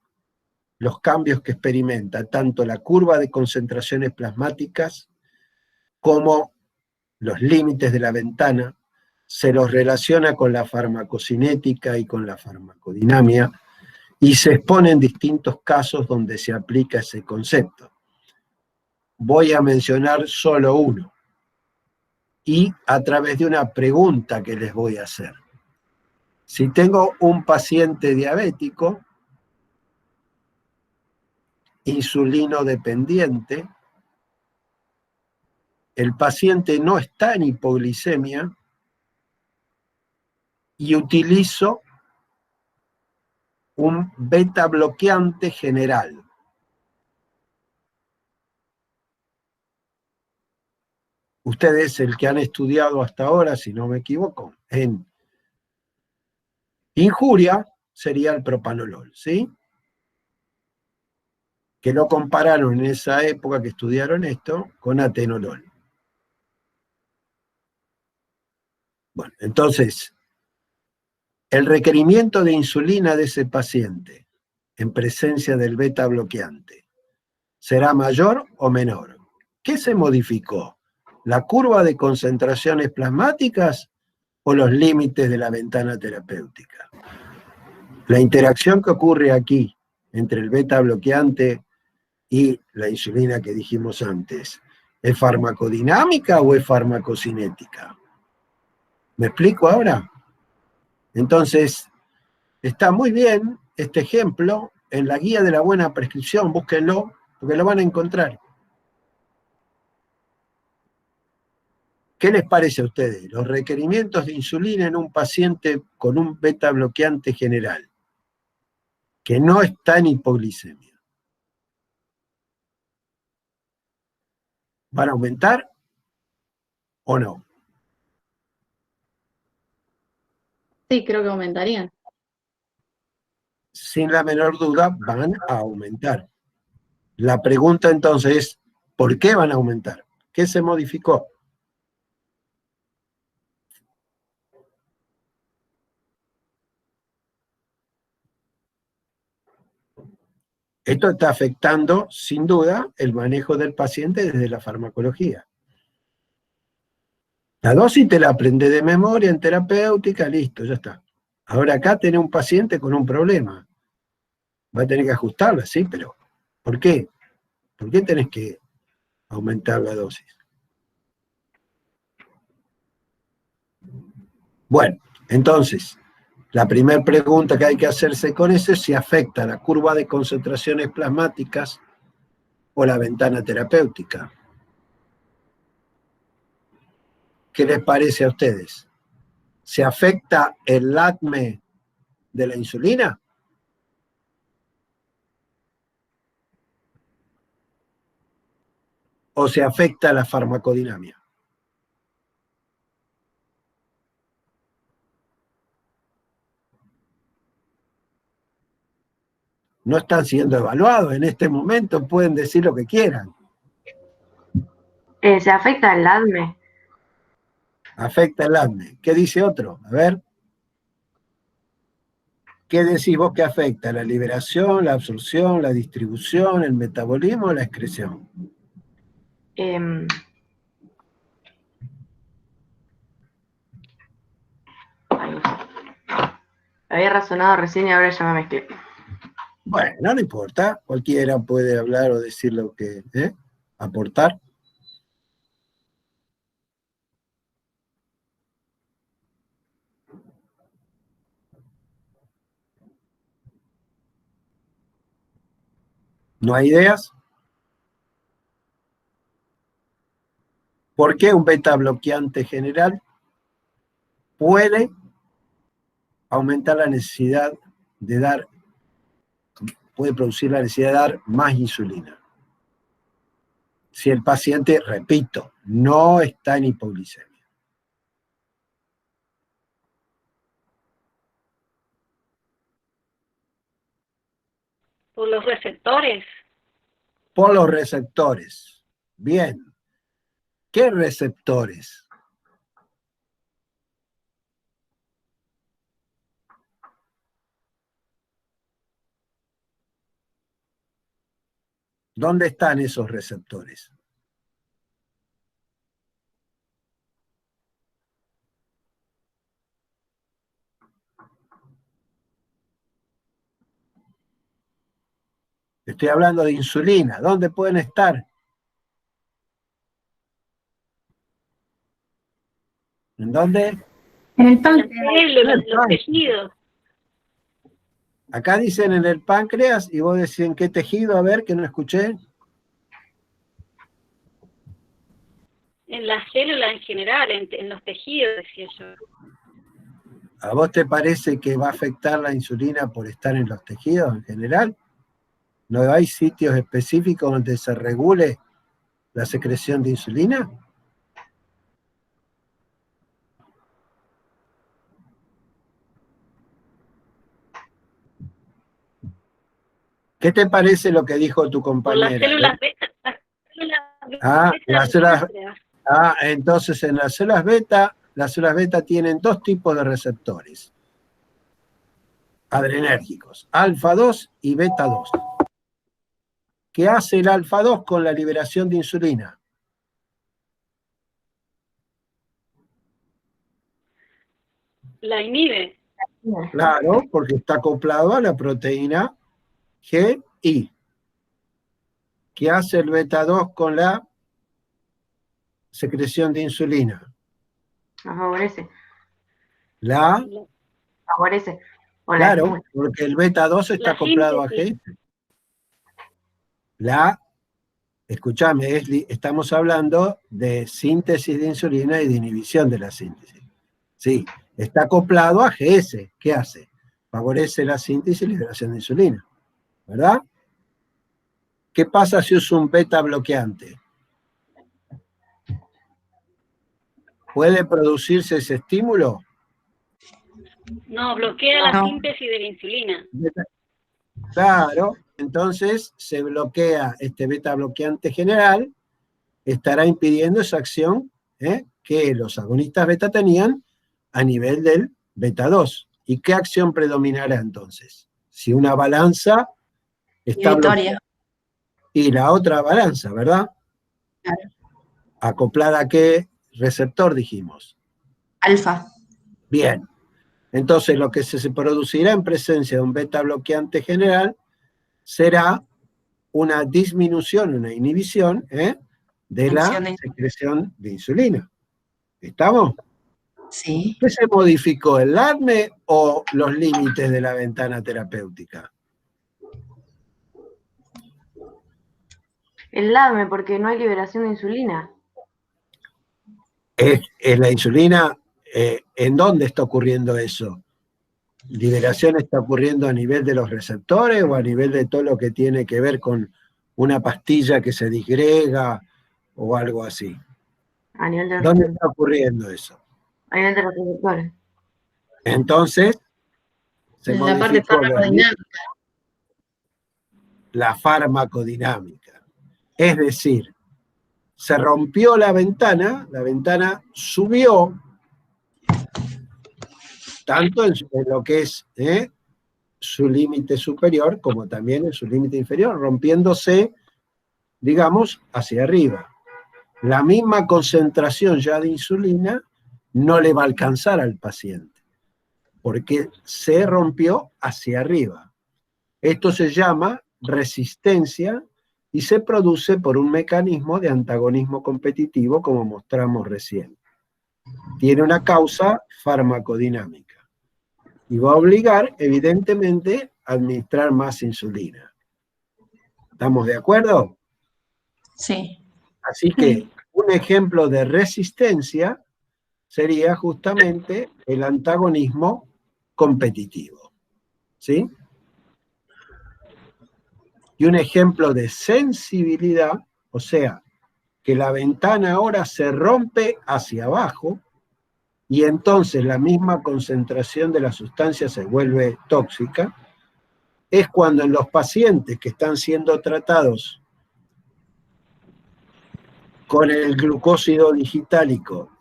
los cambios que experimenta tanto la curva de concentraciones plasmáticas como los límites de la ventana, se los relaciona con la farmacocinética y con la farmacodinamia, y se exponen distintos casos donde se aplica ese concepto. Voy a mencionar solo uno, y a través de una pregunta que les voy a hacer. Si tengo un paciente diabético, insulino dependiente, el paciente no está en hipoglicemia y utilizo un beta bloqueante general. Ustedes, el que han estudiado hasta ahora, si no me equivoco, en injuria sería el propanolol, ¿sí? Que lo compararon en esa época que estudiaron esto con atenolol. Bueno, entonces, el requerimiento de insulina de ese paciente en presencia del beta bloqueante, ¿será mayor o menor? ¿Qué se modificó? ¿La curva de concentraciones plasmáticas o los límites de la ventana terapéutica? La interacción que ocurre aquí entre el beta bloqueante y la insulina que dijimos antes, ¿es farmacodinámica o es farmacocinética? ¿Me explico ahora? Entonces, está muy bien este ejemplo en la guía de la buena prescripción, búsquenlo, porque lo van a encontrar. ¿Qué les parece a ustedes? Los requerimientos de insulina en un paciente con un beta bloqueante general, que no está en hipoglicemia. ¿Van a aumentar o no? Sí, creo que aumentarían. Sin la menor duda van a aumentar. La pregunta entonces es, ¿por qué van a aumentar? ¿Qué se modificó? Esto está afectando, sin duda, el manejo del paciente desde la farmacología. La dosis te la aprende de memoria en terapéutica, listo, ya está. Ahora acá tenés un paciente con un problema. Va a tener que ajustarla, sí, pero ¿por qué? ¿Por qué tenés que aumentar la dosis? Bueno, entonces, la primera pregunta que hay que hacerse con eso es si afecta la curva de concentraciones plasmáticas o la ventana terapéutica. ¿Qué les parece a ustedes? ¿Se afecta el ADME de la insulina? ¿O se afecta la farmacodinamia? No están siendo evaluados en este momento, pueden decir lo que quieran. Se afecta el ADME. Afecta el ADME. ¿Qué dice otro? A ver. ¿Qué decís vos que afecta? ¿La liberación, la absorción, la distribución, el metabolismo o la excreción? Había razonado recién y ahora ya me mezclé. Bueno, no importa. Cualquiera puede hablar o decir lo que, aportar. ¿No hay ideas? ¿Por qué un beta bloqueante general puede aumentar la necesidad de dar, puede producir la necesidad de dar más insulina? Si el paciente, repito, no está en hipoglicemia. ¿Por los receptores? Por los receptores. Bien. ¿Qué receptores? ¿Dónde están esos receptores? Estoy hablando de insulina. ¿Dónde pueden estar? ¿En dónde? En el Las páncreas. células, los tejidos. Acá dicen en el páncreas y vos decís en qué tejido, a ver, que no escuché. En las células en general, en los tejidos, decía yo. ¿A vos te parece que va a afectar la insulina por estar en los tejidos en general? ¿No hay sitios específicos donde se regule la secreción de insulina? ¿Qué te parece lo que dijo tu Por las compañera? células beta. Las células Ah, beta las células, páncreas. entonces en las células beta tienen dos tipos de receptores adrenérgicos, alfa 2 y beta 2. ¿Qué hace el alfa 2 con la liberación de insulina? La inhibe. Claro, porque está acoplado a la proteína GI. ¿Qué hace el beta 2 con la secreción de insulina? Nos favorece. La, Favorece. O la claro, estimula. porque el beta 2 está La acoplado a síntesis. GI. Escúchame, estamos hablando de síntesis de insulina y de inhibición de la síntesis. Sí, está acoplado a GS. ¿Qué hace? Favorece la síntesis y liberación de insulina, ¿verdad? ¿Qué pasa si uso un beta bloqueante? ¿Puede producirse ese estímulo? No, bloquea la síntesis de la insulina. Claro, entonces se bloquea este beta bloqueante general, estará impidiendo esa acción que los agonistas beta tenían a nivel del beta 2. ¿Y qué acción predominará entonces? Si una balanza está bloqueada y la otra balanza, ¿verdad? Claro. ¿Acoplada a qué receptor dijimos? Alfa. Bien. Entonces lo que se producirá en presencia de un beta bloqueante general será una disminución, una inhibición de la secreción de insulina. ¿Estamos? Sí. ¿Qué se modificó, el ADME o los límites de la ventana terapéutica? El ADME, porque no hay liberación de insulina. ¿Es la insulina? ¿En dónde está ocurriendo eso? ¿Liberación está ocurriendo a nivel de los receptores o a nivel de todo lo que tiene que ver con una pastilla que se disgrega o algo así? A nivel de los ¿Dónde está ocurriendo eso? A nivel de los receptores. Entonces, se En la parte modificó farmacodinámica. la farmacodinámica. Es decir, se rompió la ventana subió tanto en lo que es su límite superior como también en su límite inferior, rompiéndose, digamos, hacia arriba. La misma concentración ya de insulina no le va a alcanzar al paciente, porque se rompió hacia arriba. Esto se llama resistencia y se produce por un mecanismo de antagonismo competitivo, como mostramos recién. Tiene una causa farmacodinámica y va a obligar, evidentemente, a administrar más insulina. ¿Estamos de acuerdo? Sí. Así que un ejemplo de resistencia sería justamente el antagonismo competitivo. ¿Sí? Y un ejemplo de sensibilidad, o sea, que la ventana ahora se rompe hacia abajo y entonces la misma concentración de la sustancia se vuelve tóxica, es cuando en los pacientes que están siendo tratados con el glucósido digitálico,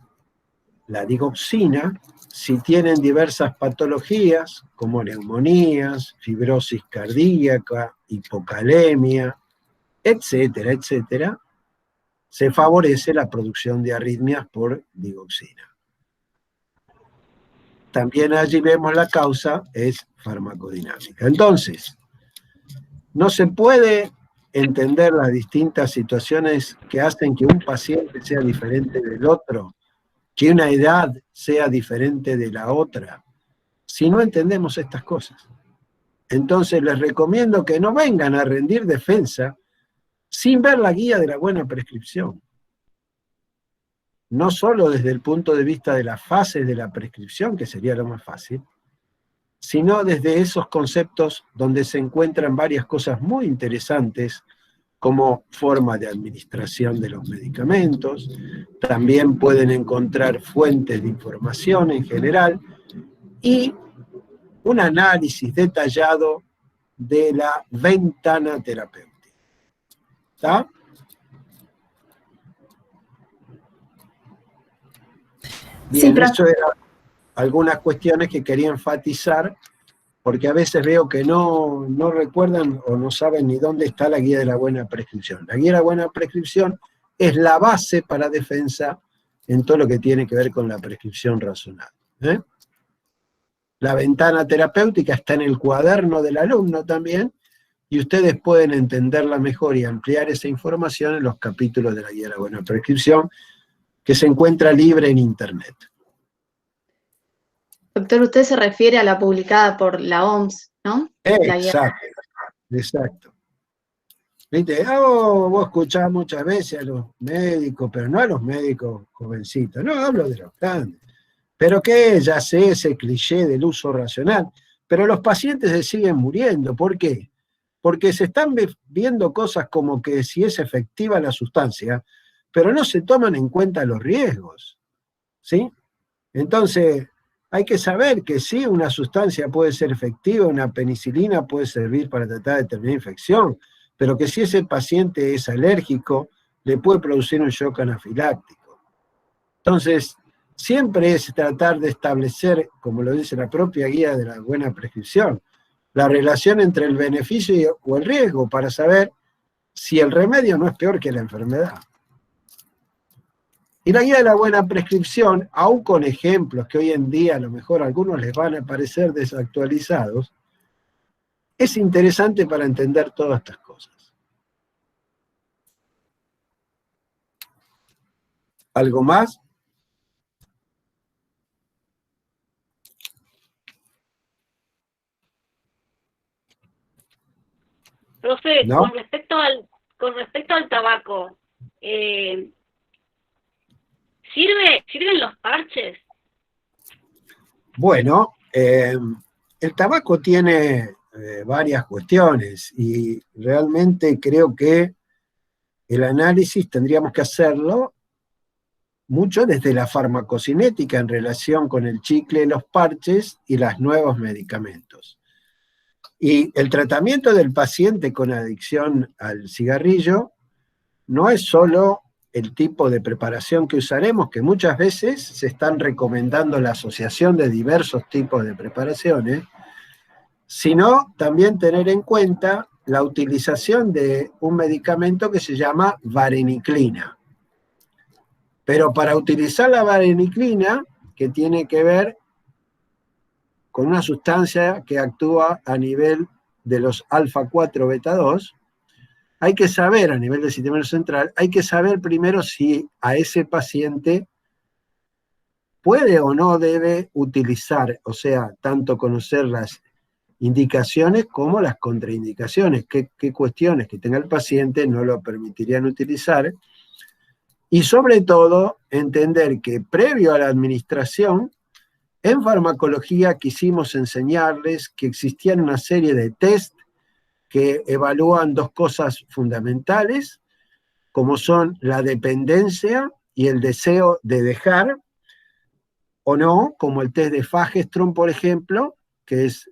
la digoxina, si tienen diversas patologías como neumonías, fibrosis cardíaca, hipocalemia, etcétera, etcétera, se favorece la producción de arritmias por digoxina. También allí vemos la causa es farmacodinámica. Entonces, no se puede entender las distintas situaciones que hacen que un paciente sea diferente del otro, que una edad sea diferente de la otra, si no entendemos estas cosas. Entonces les recomiendo que no vengan a rendir defensa sin ver la guía de la buena prescripción. No solo desde el punto de vista de las fases de la prescripción, que sería lo más fácil, sino desde esos conceptos donde se encuentran varias cosas muy interesantes, como forma de administración de los medicamentos. También pueden encontrar fuentes de información en general y un análisis detallado de la ventana terapéutica. ¿Está? Bien, Sí, eso eran algunas cuestiones que quería enfatizar, porque a veces veo que no recuerdan o no saben ni dónde está la guía de la buena prescripción. La guía de la buena prescripción es la base para defensa en todo lo que tiene que ver con la prescripción razonable. La ventana terapéutica está en el cuaderno del alumno también, y ustedes pueden entenderla mejor y ampliar esa información en los capítulos de la guía de la buena prescripción, que se encuentra libre en Internet. Doctor, usted se refiere a la publicada por la OMS, ¿no? Exacto, exacto. ¿Viste? Vos escuchás muchas veces a los médicos, pero no a los médicos jovencitos, no, hablo de los grandes. Pero que ya sé ese cliché del uso racional, pero los pacientes se siguen muriendo. ¿Por qué? Porque se están viendo cosas como que si es efectiva la sustancia, pero no se toman en cuenta los riesgos, ¿sí? Entonces, hay que saber que sí, una sustancia puede ser efectiva, una penicilina puede servir para tratar determinada infección, pero que si ese paciente es alérgico, le puede producir un shock anafiláctico. Entonces, siempre es tratar de establecer, como lo dice la propia guía de la buena prescripción, la relación entre el beneficio o el riesgo para saber si el remedio no es peor que la enfermedad. Y la guía de la buena prescripción, aún con ejemplos que hoy en día a lo mejor a algunos les van a parecer desactualizados, es interesante para entender todas estas cosas. ¿Algo más? Profe, ¿No? con respecto al tabaco, ¿sirven los parches? Bueno, el tabaco tiene varias cuestiones y realmente creo que el análisis tendríamos que hacerlo mucho desde la farmacocinética en relación con el chicle, los parches y los nuevos medicamentos. Y el tratamiento del paciente con adicción al cigarrillo no es solo el tipo de preparación que usaremos, que muchas veces se están recomendando la asociación de diversos tipos de preparaciones, sino también tener en cuenta la utilización de un medicamento que se llama vareniclina. Pero para utilizar la vareniclina, que tiene que ver con una sustancia que actúa a nivel de los alfa-4 beta-2, hay que saber, a nivel del sistema nervioso central, hay que saber primero si a ese paciente puede o no debe utilizar, o sea, tanto conocer las indicaciones como las contraindicaciones, qué cuestiones que tenga el paciente no lo permitirían utilizar, y sobre todo entender que previo a la administración, en farmacología quisimos enseñarles que existían una serie de test que evalúan dos cosas fundamentales, como son la dependencia y el deseo de dejar, o no, como el test de Fagerström, por ejemplo, que es,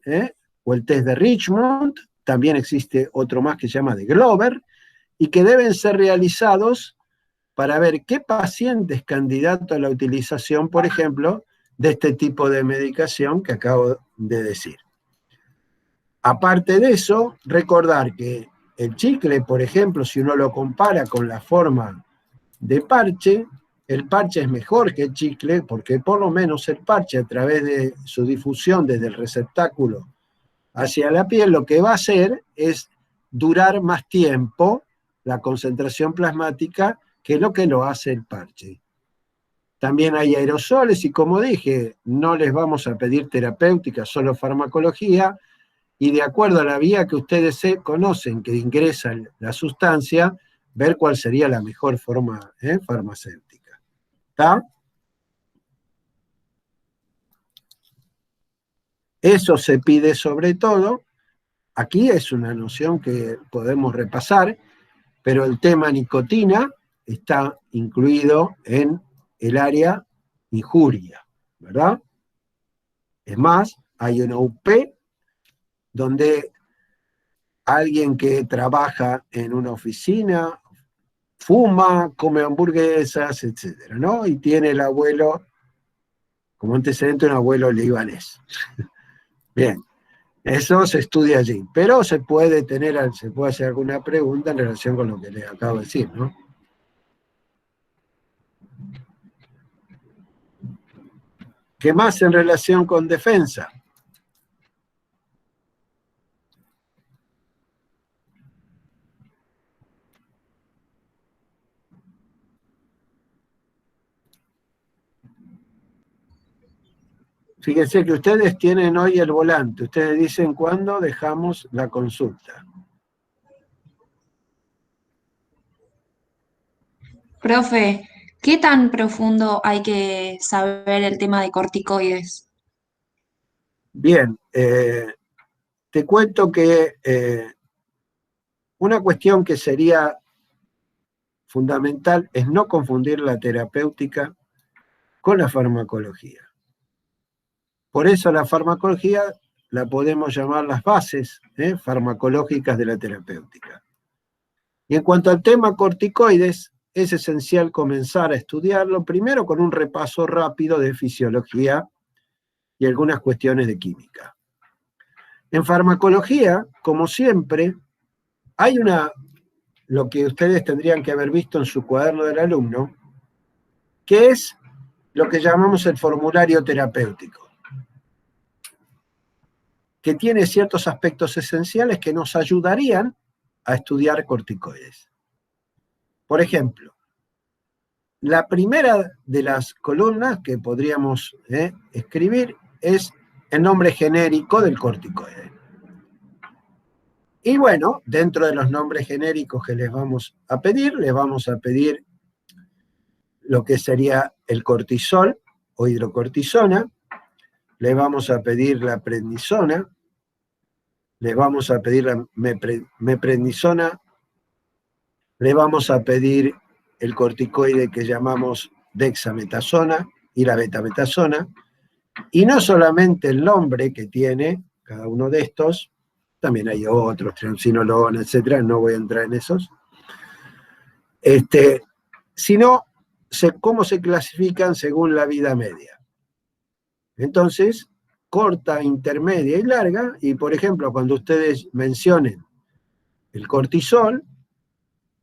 o el test de Richmond, también existe otro más que se llama de Glover, y que deben ser realizados para ver qué paciente es candidato a la utilización, por ejemplo, de este tipo de medicación que acabo de decir. Aparte de eso, recordar que el chicle, por ejemplo, si uno lo compara con la forma de parche, el parche es mejor que el chicle, porque por lo menos el parche, a través de su difusión desde el receptáculo hacia la piel, lo que va a hacer es durar más tiempo la concentración plasmática que lo hace el parche. También hay aerosoles y, como dije, no les vamos a pedir terapéutica, solo farmacología, y de acuerdo a la vía que ustedes conocen que ingresa la sustancia, ver cuál sería la mejor forma farmacéutica. ¿Está? Eso se pide sobre todo. Aquí es una noción que podemos repasar, pero el tema nicotina está incluido en el área injuria, ¿verdad? Es más, hay una UP donde alguien que trabaja en una oficina fuma, come hamburguesas, etcétera, ¿no? Y tiene el abuelo, como antecedente, un abuelo libanés. Bien, eso se estudia allí, pero se puede hacer alguna pregunta en relación con lo que les acabo de decir, ¿no? ¿Qué más en relación con defensa? Fíjense que ustedes tienen hoy el volante. Ustedes dicen cuándo dejamos la consulta. Profe, ¿qué tan profundo hay que saber el tema de corticoides? Bien, te cuento que una cuestión que sería fundamental es no confundir la terapéutica con la farmacología. Por eso la farmacología la podemos llamar las bases farmacológicas de la terapéutica. Y en cuanto al tema corticoides, es esencial comenzar a estudiarlo primero con un repaso rápido de fisiología y algunas cuestiones de química. En farmacología, como siempre, hay lo que ustedes tendrían que haber visto en su cuaderno del alumno, que es lo que llamamos el formulario terapéutico, que tiene ciertos aspectos esenciales que nos ayudarían a estudiar corticoides. Por ejemplo, la primera de las columnas que podríamos escribir es el nombre genérico del corticoide. Y bueno, dentro de los nombres genéricos que les vamos a pedir lo que sería el cortisol o hidrocortisona, le vamos a pedir la prednisona, le vamos a pedir la meprednisona, le vamos a pedir el corticoide que llamamos dexametasona y la betametasona, y no solamente el nombre que tiene cada uno de estos, también hay otros, triamcinolona, etcétera, no voy a entrar en esos, sino cómo se clasifican según la vida media. Entonces, corta, intermedia y larga, y por ejemplo, cuando ustedes mencionen el cortisol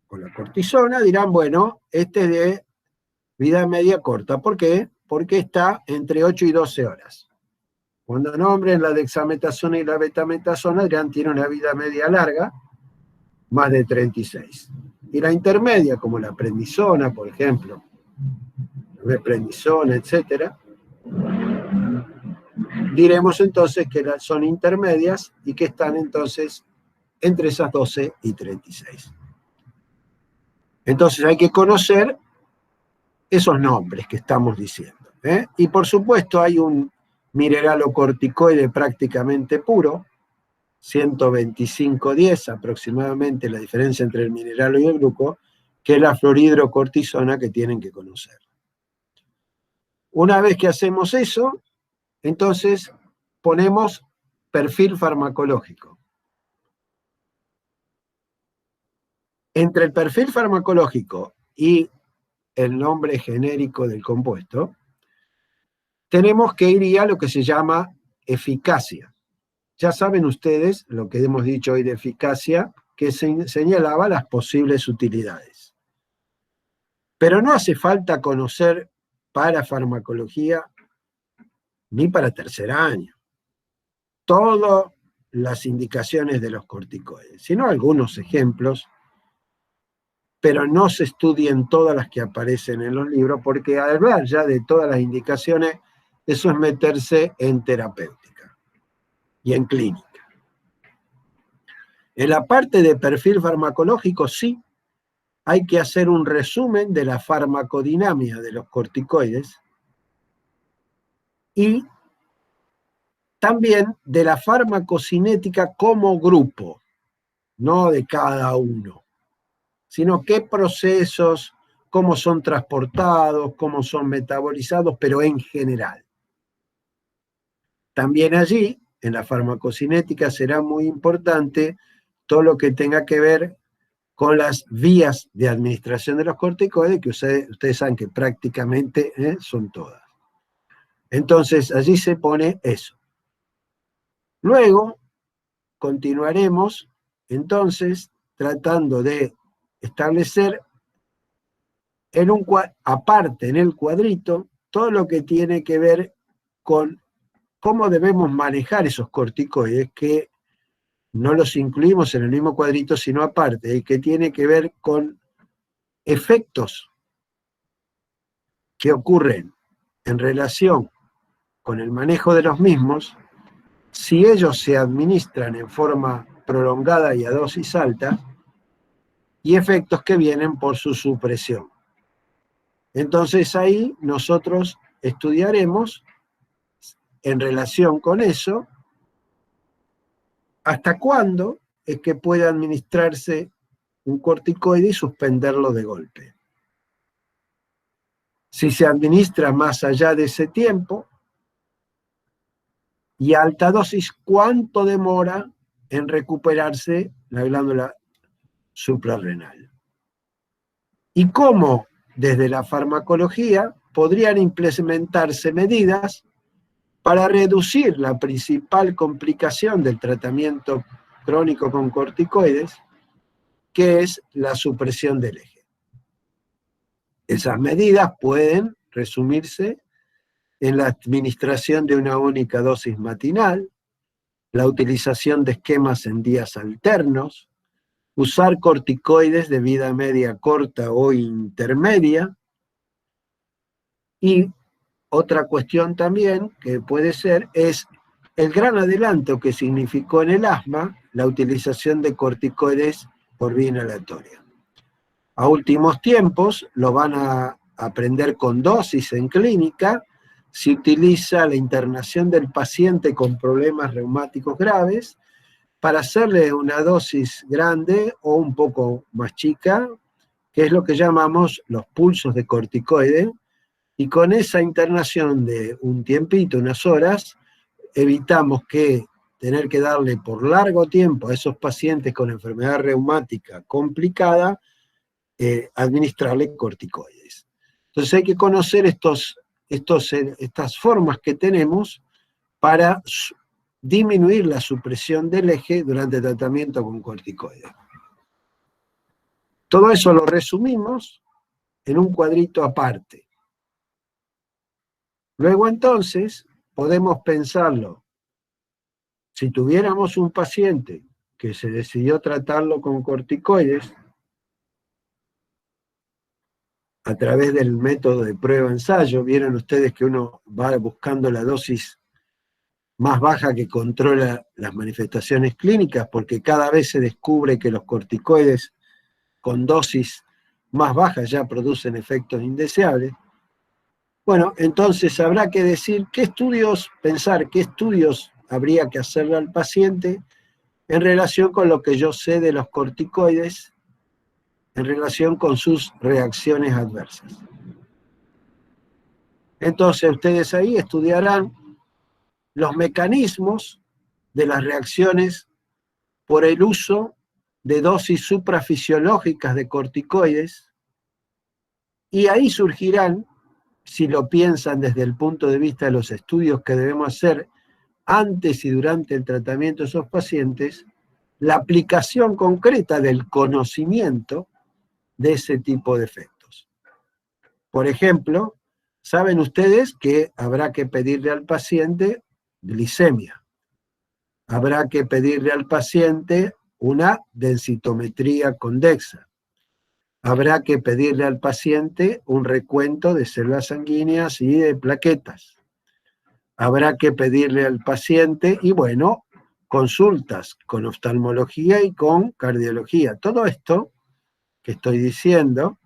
o la cortisona, dirán, bueno, este es de vida media corta. ¿Por qué? Porque está entre 8 y 12 horas. Cuando nombren la dexametasona y la betametasona, dirán, tiene una vida media larga, más de 36. Y la intermedia, como la prednisona, por ejemplo, la prednisona, etcétera, diremos entonces que son intermedias y que están entonces entre esas 12 y 36. Entonces hay que conocer esos nombres que estamos diciendo, ¿eh? Y por supuesto hay un mineralocorticoide prácticamente puro, 125-10 aproximadamente la diferencia entre el mineralo y el gluco, que es la fluorhidrocortisona que tienen que conocer. Una vez que hacemos eso, entonces ponemos perfil farmacológico. Entre el perfil farmacológico y el nombre genérico del compuesto, tenemos que ir a lo que se llama eficacia. Ya saben ustedes lo que hemos dicho hoy de eficacia, que señalaba las posibles utilidades. Pero no hace falta conocer para farmacología ni para tercer año todas las indicaciones de los corticoides, sino algunos ejemplos, pero no se estudien todas las que aparecen en los libros, porque al hablar ya de todas las indicaciones, eso es meterse en terapéutica y en clínica. En la parte de perfil farmacológico, sí, hay que hacer un resumen de la farmacodinámica de los corticoides y también de la farmacocinética como grupo, no de cada uno, sino qué procesos, cómo son transportados, cómo son metabolizados, pero en general. También allí, en la farmacocinética, será muy importante todo lo que tenga que ver con las vías de administración de los corticoides, que ustedes saben que prácticamente son todas. Entonces, allí se pone eso. Luego, continuaremos, entonces, tratando de establecer, aparte en el cuadrito, todo lo que tiene que ver con cómo debemos manejar esos corticoides, que no los incluimos en el mismo cuadrito, sino aparte, y que tiene que ver con efectos que ocurren en relación con el manejo de los mismos, si ellos se administran en forma prolongada y a dosis alta, y efectos que vienen por su supresión. Entonces ahí nosotros estudiaremos en relación con eso hasta cuándo es que puede administrarse un corticoide y suspenderlo de golpe. Si se administra más allá de ese tiempo, y a alta dosis, ¿cuánto demora en recuperarse la glándula suprarrenal? Y cómo, desde la farmacología, podrían implementarse medidas para reducir la principal complicación del tratamiento crónico con corticoides, que es la supresión del eje. Esas medidas pueden resumirse en la administración de una única dosis matinal, la utilización de esquemas en días alternos, usar corticoides de vida media corta o intermedia, y otra cuestión también que puede ser es el gran adelanto que significó en el asma la utilización de corticoides por vía inhalatoria. A últimos tiempos lo van a aprender con dosis en clínica. Se utiliza la internación del paciente con problemas reumáticos graves para hacerle una dosis grande o un poco más chica, que es lo que llamamos los pulsos de corticoide, y con esa internación de un tiempito, unas horas, evitamos tener que darle por largo tiempo a esos pacientes con enfermedad reumática complicada administrarle corticoides. Entonces hay que conocer estas formas que tenemos para disminuir la supresión del eje durante el tratamiento con corticoides. Todo eso lo resumimos en un cuadrito aparte. Luego entonces podemos pensarlo. Si tuviéramos un paciente que se decidió tratarlo con corticoides, a través del método de prueba-ensayo, vieron ustedes que uno va buscando la dosis más baja que controla las manifestaciones clínicas, porque cada vez se descubre que los corticoides con dosis más bajas ya producen efectos indeseables. Bueno, entonces habrá que decir pensar qué estudios habría que hacerle al paciente en relación con lo que yo sé de los corticoides, en relación con sus reacciones adversas. Entonces ustedes ahí estudiarán los mecanismos de las reacciones por el uso de dosis suprafisiológicas de corticoides, y ahí surgirán, si lo piensan desde el punto de vista de los estudios que debemos hacer antes y durante el tratamiento de esos pacientes, la aplicación concreta del conocimiento de ese tipo de efectos. Por ejemplo, saben ustedes que habrá que pedirle al paciente glicemia, habrá que pedirle al paciente una densitometría con DEXA, habrá que pedirle al paciente un recuento de células sanguíneas y de plaquetas, habrá que pedirle al paciente, y bueno, consultas con oftalmología y con cardiología. Todo esto que estoy diciendo,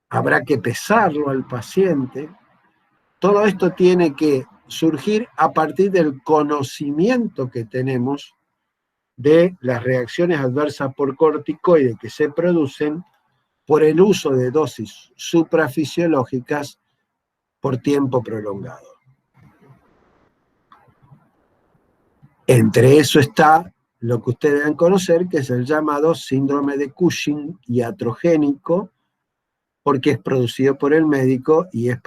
habrá que pesarlo al paciente. Todo esto tiene que surgir a partir del conocimiento que tenemos de las reacciones adversas por corticoides que se producen por el uso de dosis suprafisiológicas por tiempo prolongado. Entre eso está lo que ustedes deben conocer, que es el llamado síndrome de Cushing iatrogénico, porque es producido por el médico y es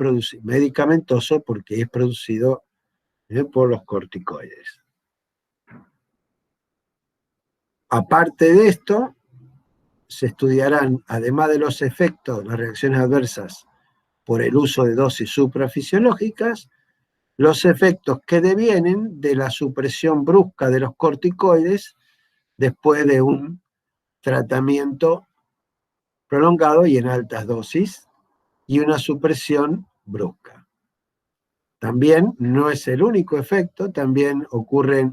medicamentoso porque es producido por los corticoides. Aparte de esto, se estudiarán, además de los efectos, las reacciones adversas por el uso de dosis suprafisiológicas, los efectos que devienen de la supresión brusca de los corticoides después de un tratamiento prolongado y en altas dosis, y una supresión brusca. También no es el único efecto, también ocurre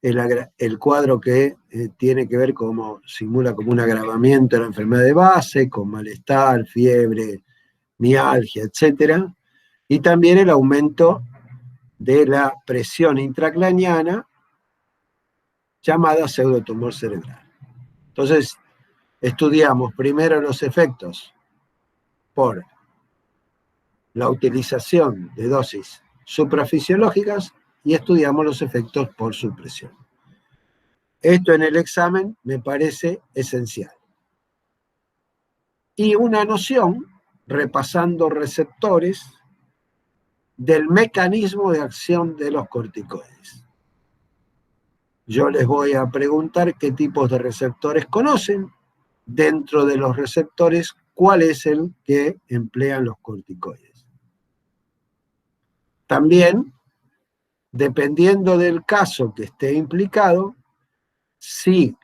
el cuadro que tiene que ver simula como un agravamiento de la enfermedad de base, con malestar, fiebre, mialgia, etc. Y también el aumento de la presión intracraniana, llamada pseudotumor cerebral. Entonces, estudiamos primero los efectos por la utilización de dosis suprafisiológicas y estudiamos los efectos por supresión. Esto en el examen me parece esencial. Y una noción, repasando receptores, del mecanismo de acción de los corticoides. Yo les voy a preguntar qué tipos de receptores conocen. Dentro de los receptores, ¿cuál es el que emplean los corticoides? También, dependiendo del caso que esté implicado, si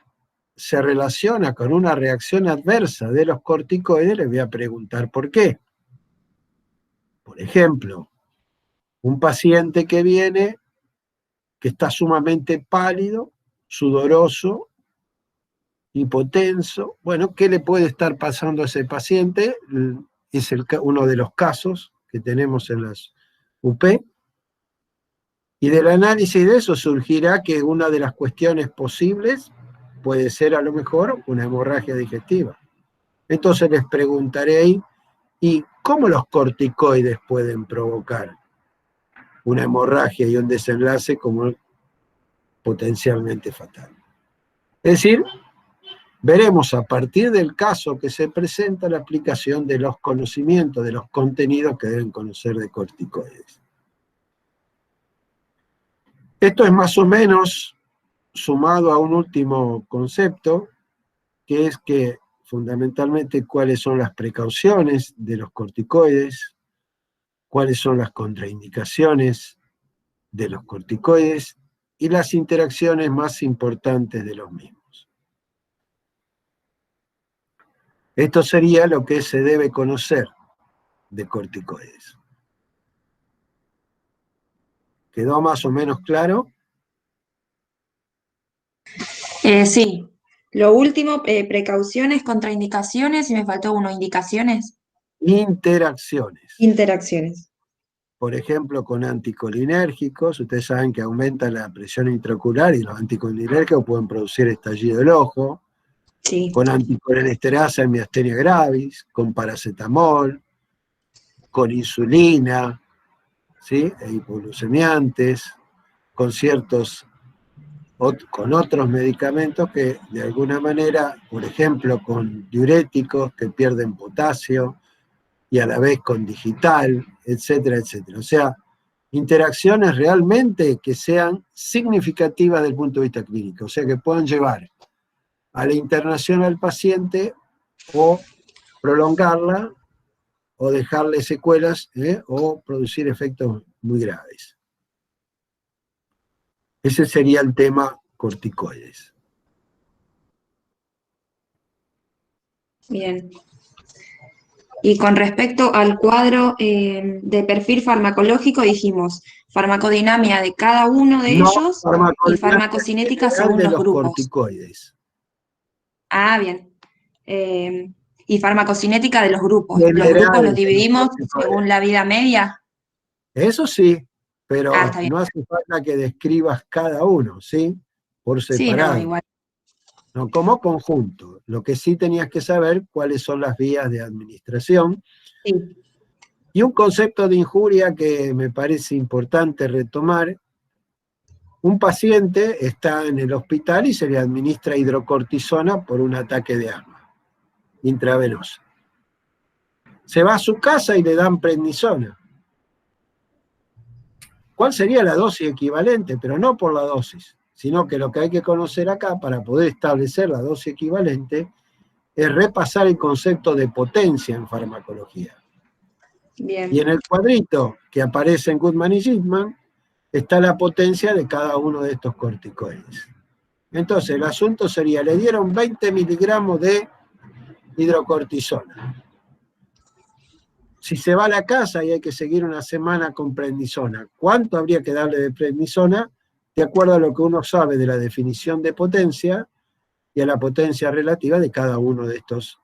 se relaciona con una reacción adversa de los corticoides, les voy a preguntar por qué. Por ejemplo, un paciente que viene, que está sumamente pálido, sudoroso, hipotenso, bueno, ¿qué le puede estar pasando a ese paciente? Es uno de los casos que tenemos en las UP, y del análisis de eso surgirá que una de las cuestiones posibles puede ser a lo mejor una hemorragia digestiva. Entonces les preguntaré, ¿y cómo los corticoides pueden provocar una hemorragia y un desenlace como potencialmente fatal? Es decir, veremos a partir del caso que se presenta la aplicación de los conocimientos, de los contenidos que deben conocer de corticoides. Esto es más o menos sumado a un último concepto, que es que fundamentalmente cuáles son las precauciones de los corticoides, cuáles son las contraindicaciones de los corticoides y las interacciones más importantes de los mismos. Esto sería lo que se debe conocer de corticoides. ¿Quedó más o menos claro? Sí. Lo último, precauciones, contraindicaciones, y me faltó uno, indicaciones. Interacciones. Interacciones. Por ejemplo, con anticolinérgicos, ustedes saben que aumenta la presión intraocular y los anticolinérgicos pueden producir estallido del ojo. Sí. Con anticolesterasa en miastenia gravis, con paracetamol, con insulina, ¿sí? E hipoglucemiantes, con otros medicamentos que de alguna manera, por ejemplo, con diuréticos que pierden potasio y a la vez con digital, etcétera, etcétera. O sea, interacciones realmente que sean significativas desde el punto de vista clínico, o sea, que puedan llevar a la internación al paciente o prolongarla o dejarle secuelas o producir efectos muy graves. Ese sería el tema corticoides. Bien. Y con respecto al cuadro de perfil farmacológico, dijimos farmacodinamia de cada uno de ellos y farmacocinética según de los los grupos. corticoides. Ah, bien. Y farmacocinética de los grupos. General, ¿Los grupos los dividimos corticoides. según la vida media? Eso sí, pero Está bien. no hace falta que describas cada uno, ¿sí? Por separado. Sí, no, igual. No, como conjunto. Lo que sí tenías que saber cuáles son las vías de administración. Sí. Y un concepto de injuria que me parece importante retomar. Un paciente está en el hospital y se le administra hidrocortisona por un ataque de asma intravenosa. Se va a su casa y le dan prednisona. ¿Cuál sería la dosis equivalente? Pero no por la dosis, sino que lo que hay que conocer acá para poder establecer la dosis equivalente es repasar el concepto de potencia en farmacología. Bien. Y en el cuadrito que aparece en Goodman y Gitman está la potencia de cada uno de estos corticoides. Entonces el asunto sería, le dieron 20 miligramos de hidrocortisona. Si se va a la casa y hay que seguir una semana con prednisona, ¿cuánto habría que darle de prednisona? De acuerdo a lo que uno sabe de la definición de potencia y a la potencia relativa de cada uno de estos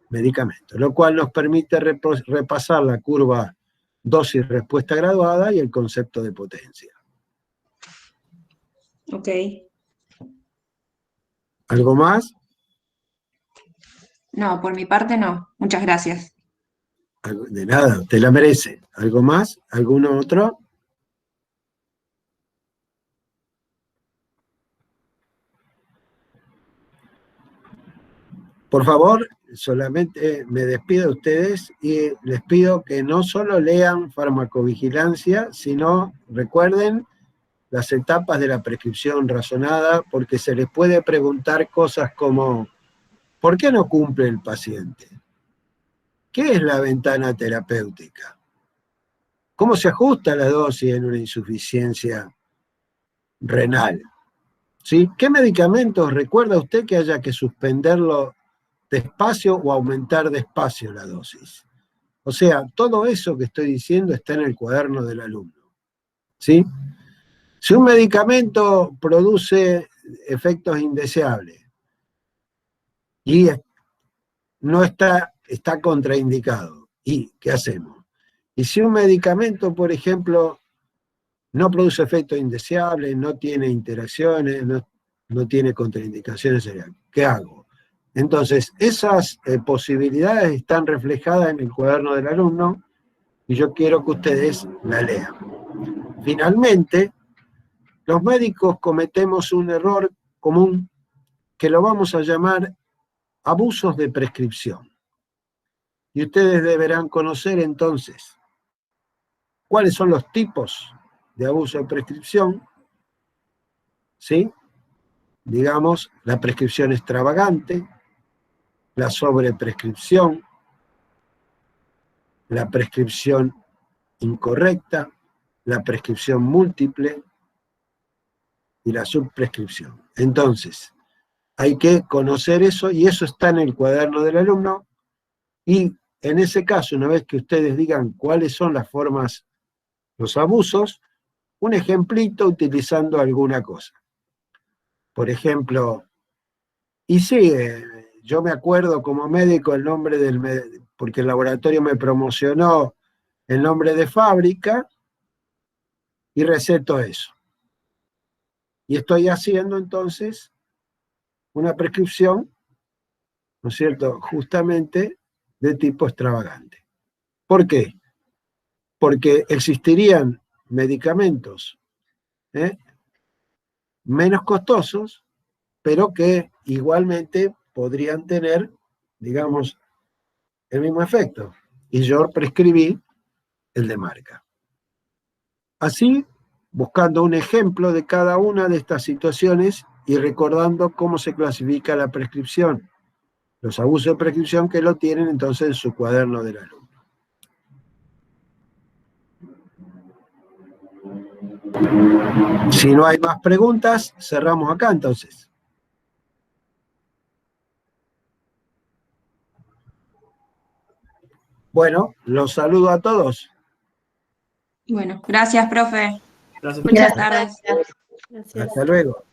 medicamentos, lo cual nos permite repasar la curva dosis-respuesta graduada y el concepto de potencia. Ok. ¿Algo más? No, por mi parte no. Muchas gracias. De nada, te la merece. ¿Algo más? ¿Alguno otro? Por favor, solamente me despido de ustedes y les pido que no solo lean farmacovigilancia, sino recuerden las etapas de la prescripción razonada, porque se les puede preguntar cosas como, ¿por qué no cumple el paciente? ¿Qué es la ventana terapéutica? ¿Cómo se ajusta la dosis en una insuficiencia renal? ¿Sí? ¿Qué medicamentos recuerda usted que haya que suspenderlo despacio o aumentar despacio la dosis? O sea, todo eso que estoy diciendo está en el cuaderno del alumno. ¿Sí? Si un medicamento produce efectos indeseables y no está contraindicado, ¿y qué hacemos? Y si un medicamento, por ejemplo, no produce efectos indeseables, no tiene interacciones, no tiene contraindicaciones, ¿qué hago? Entonces, esas posibilidades están reflejadas en el cuaderno del alumno y yo quiero que ustedes la lean. Finalmente, los médicos cometemos un error común que lo vamos a llamar abusos de prescripción. Y ustedes deberán conocer entonces cuáles son los tipos de abuso de prescripción, ¿sí? Digamos, la prescripción extravagante, la sobreprescripción, la prescripción incorrecta, la prescripción múltiple y la subprescripción. Entonces, hay que conocer eso, y eso está en el cuaderno del alumno, y en ese caso, una vez que ustedes digan cuáles son las formas, los abusos, un ejemplito utilizando alguna cosa. Por ejemplo, y sí, yo me acuerdo como médico el nombre porque el laboratorio me promocionó el nombre de fábrica y receto eso. Y estoy haciendo entonces una prescripción, ¿no es cierto?, justamente de tipo extravagante. ¿Por qué? Porque existirían medicamentos menos costosos, pero que igualmente podrían tener, digamos, el mismo efecto. Y yo prescribí el de marca. Así, buscando un ejemplo de cada una de estas situaciones y recordando cómo se clasifica la prescripción. Los abusos de prescripción que lo tienen entonces en su cuaderno del alumno. Si no hay más preguntas, cerramos acá entonces. Bueno, los saludo a todos. Bueno, gracias, profe. Gracias. Muchas tardes. Hasta luego.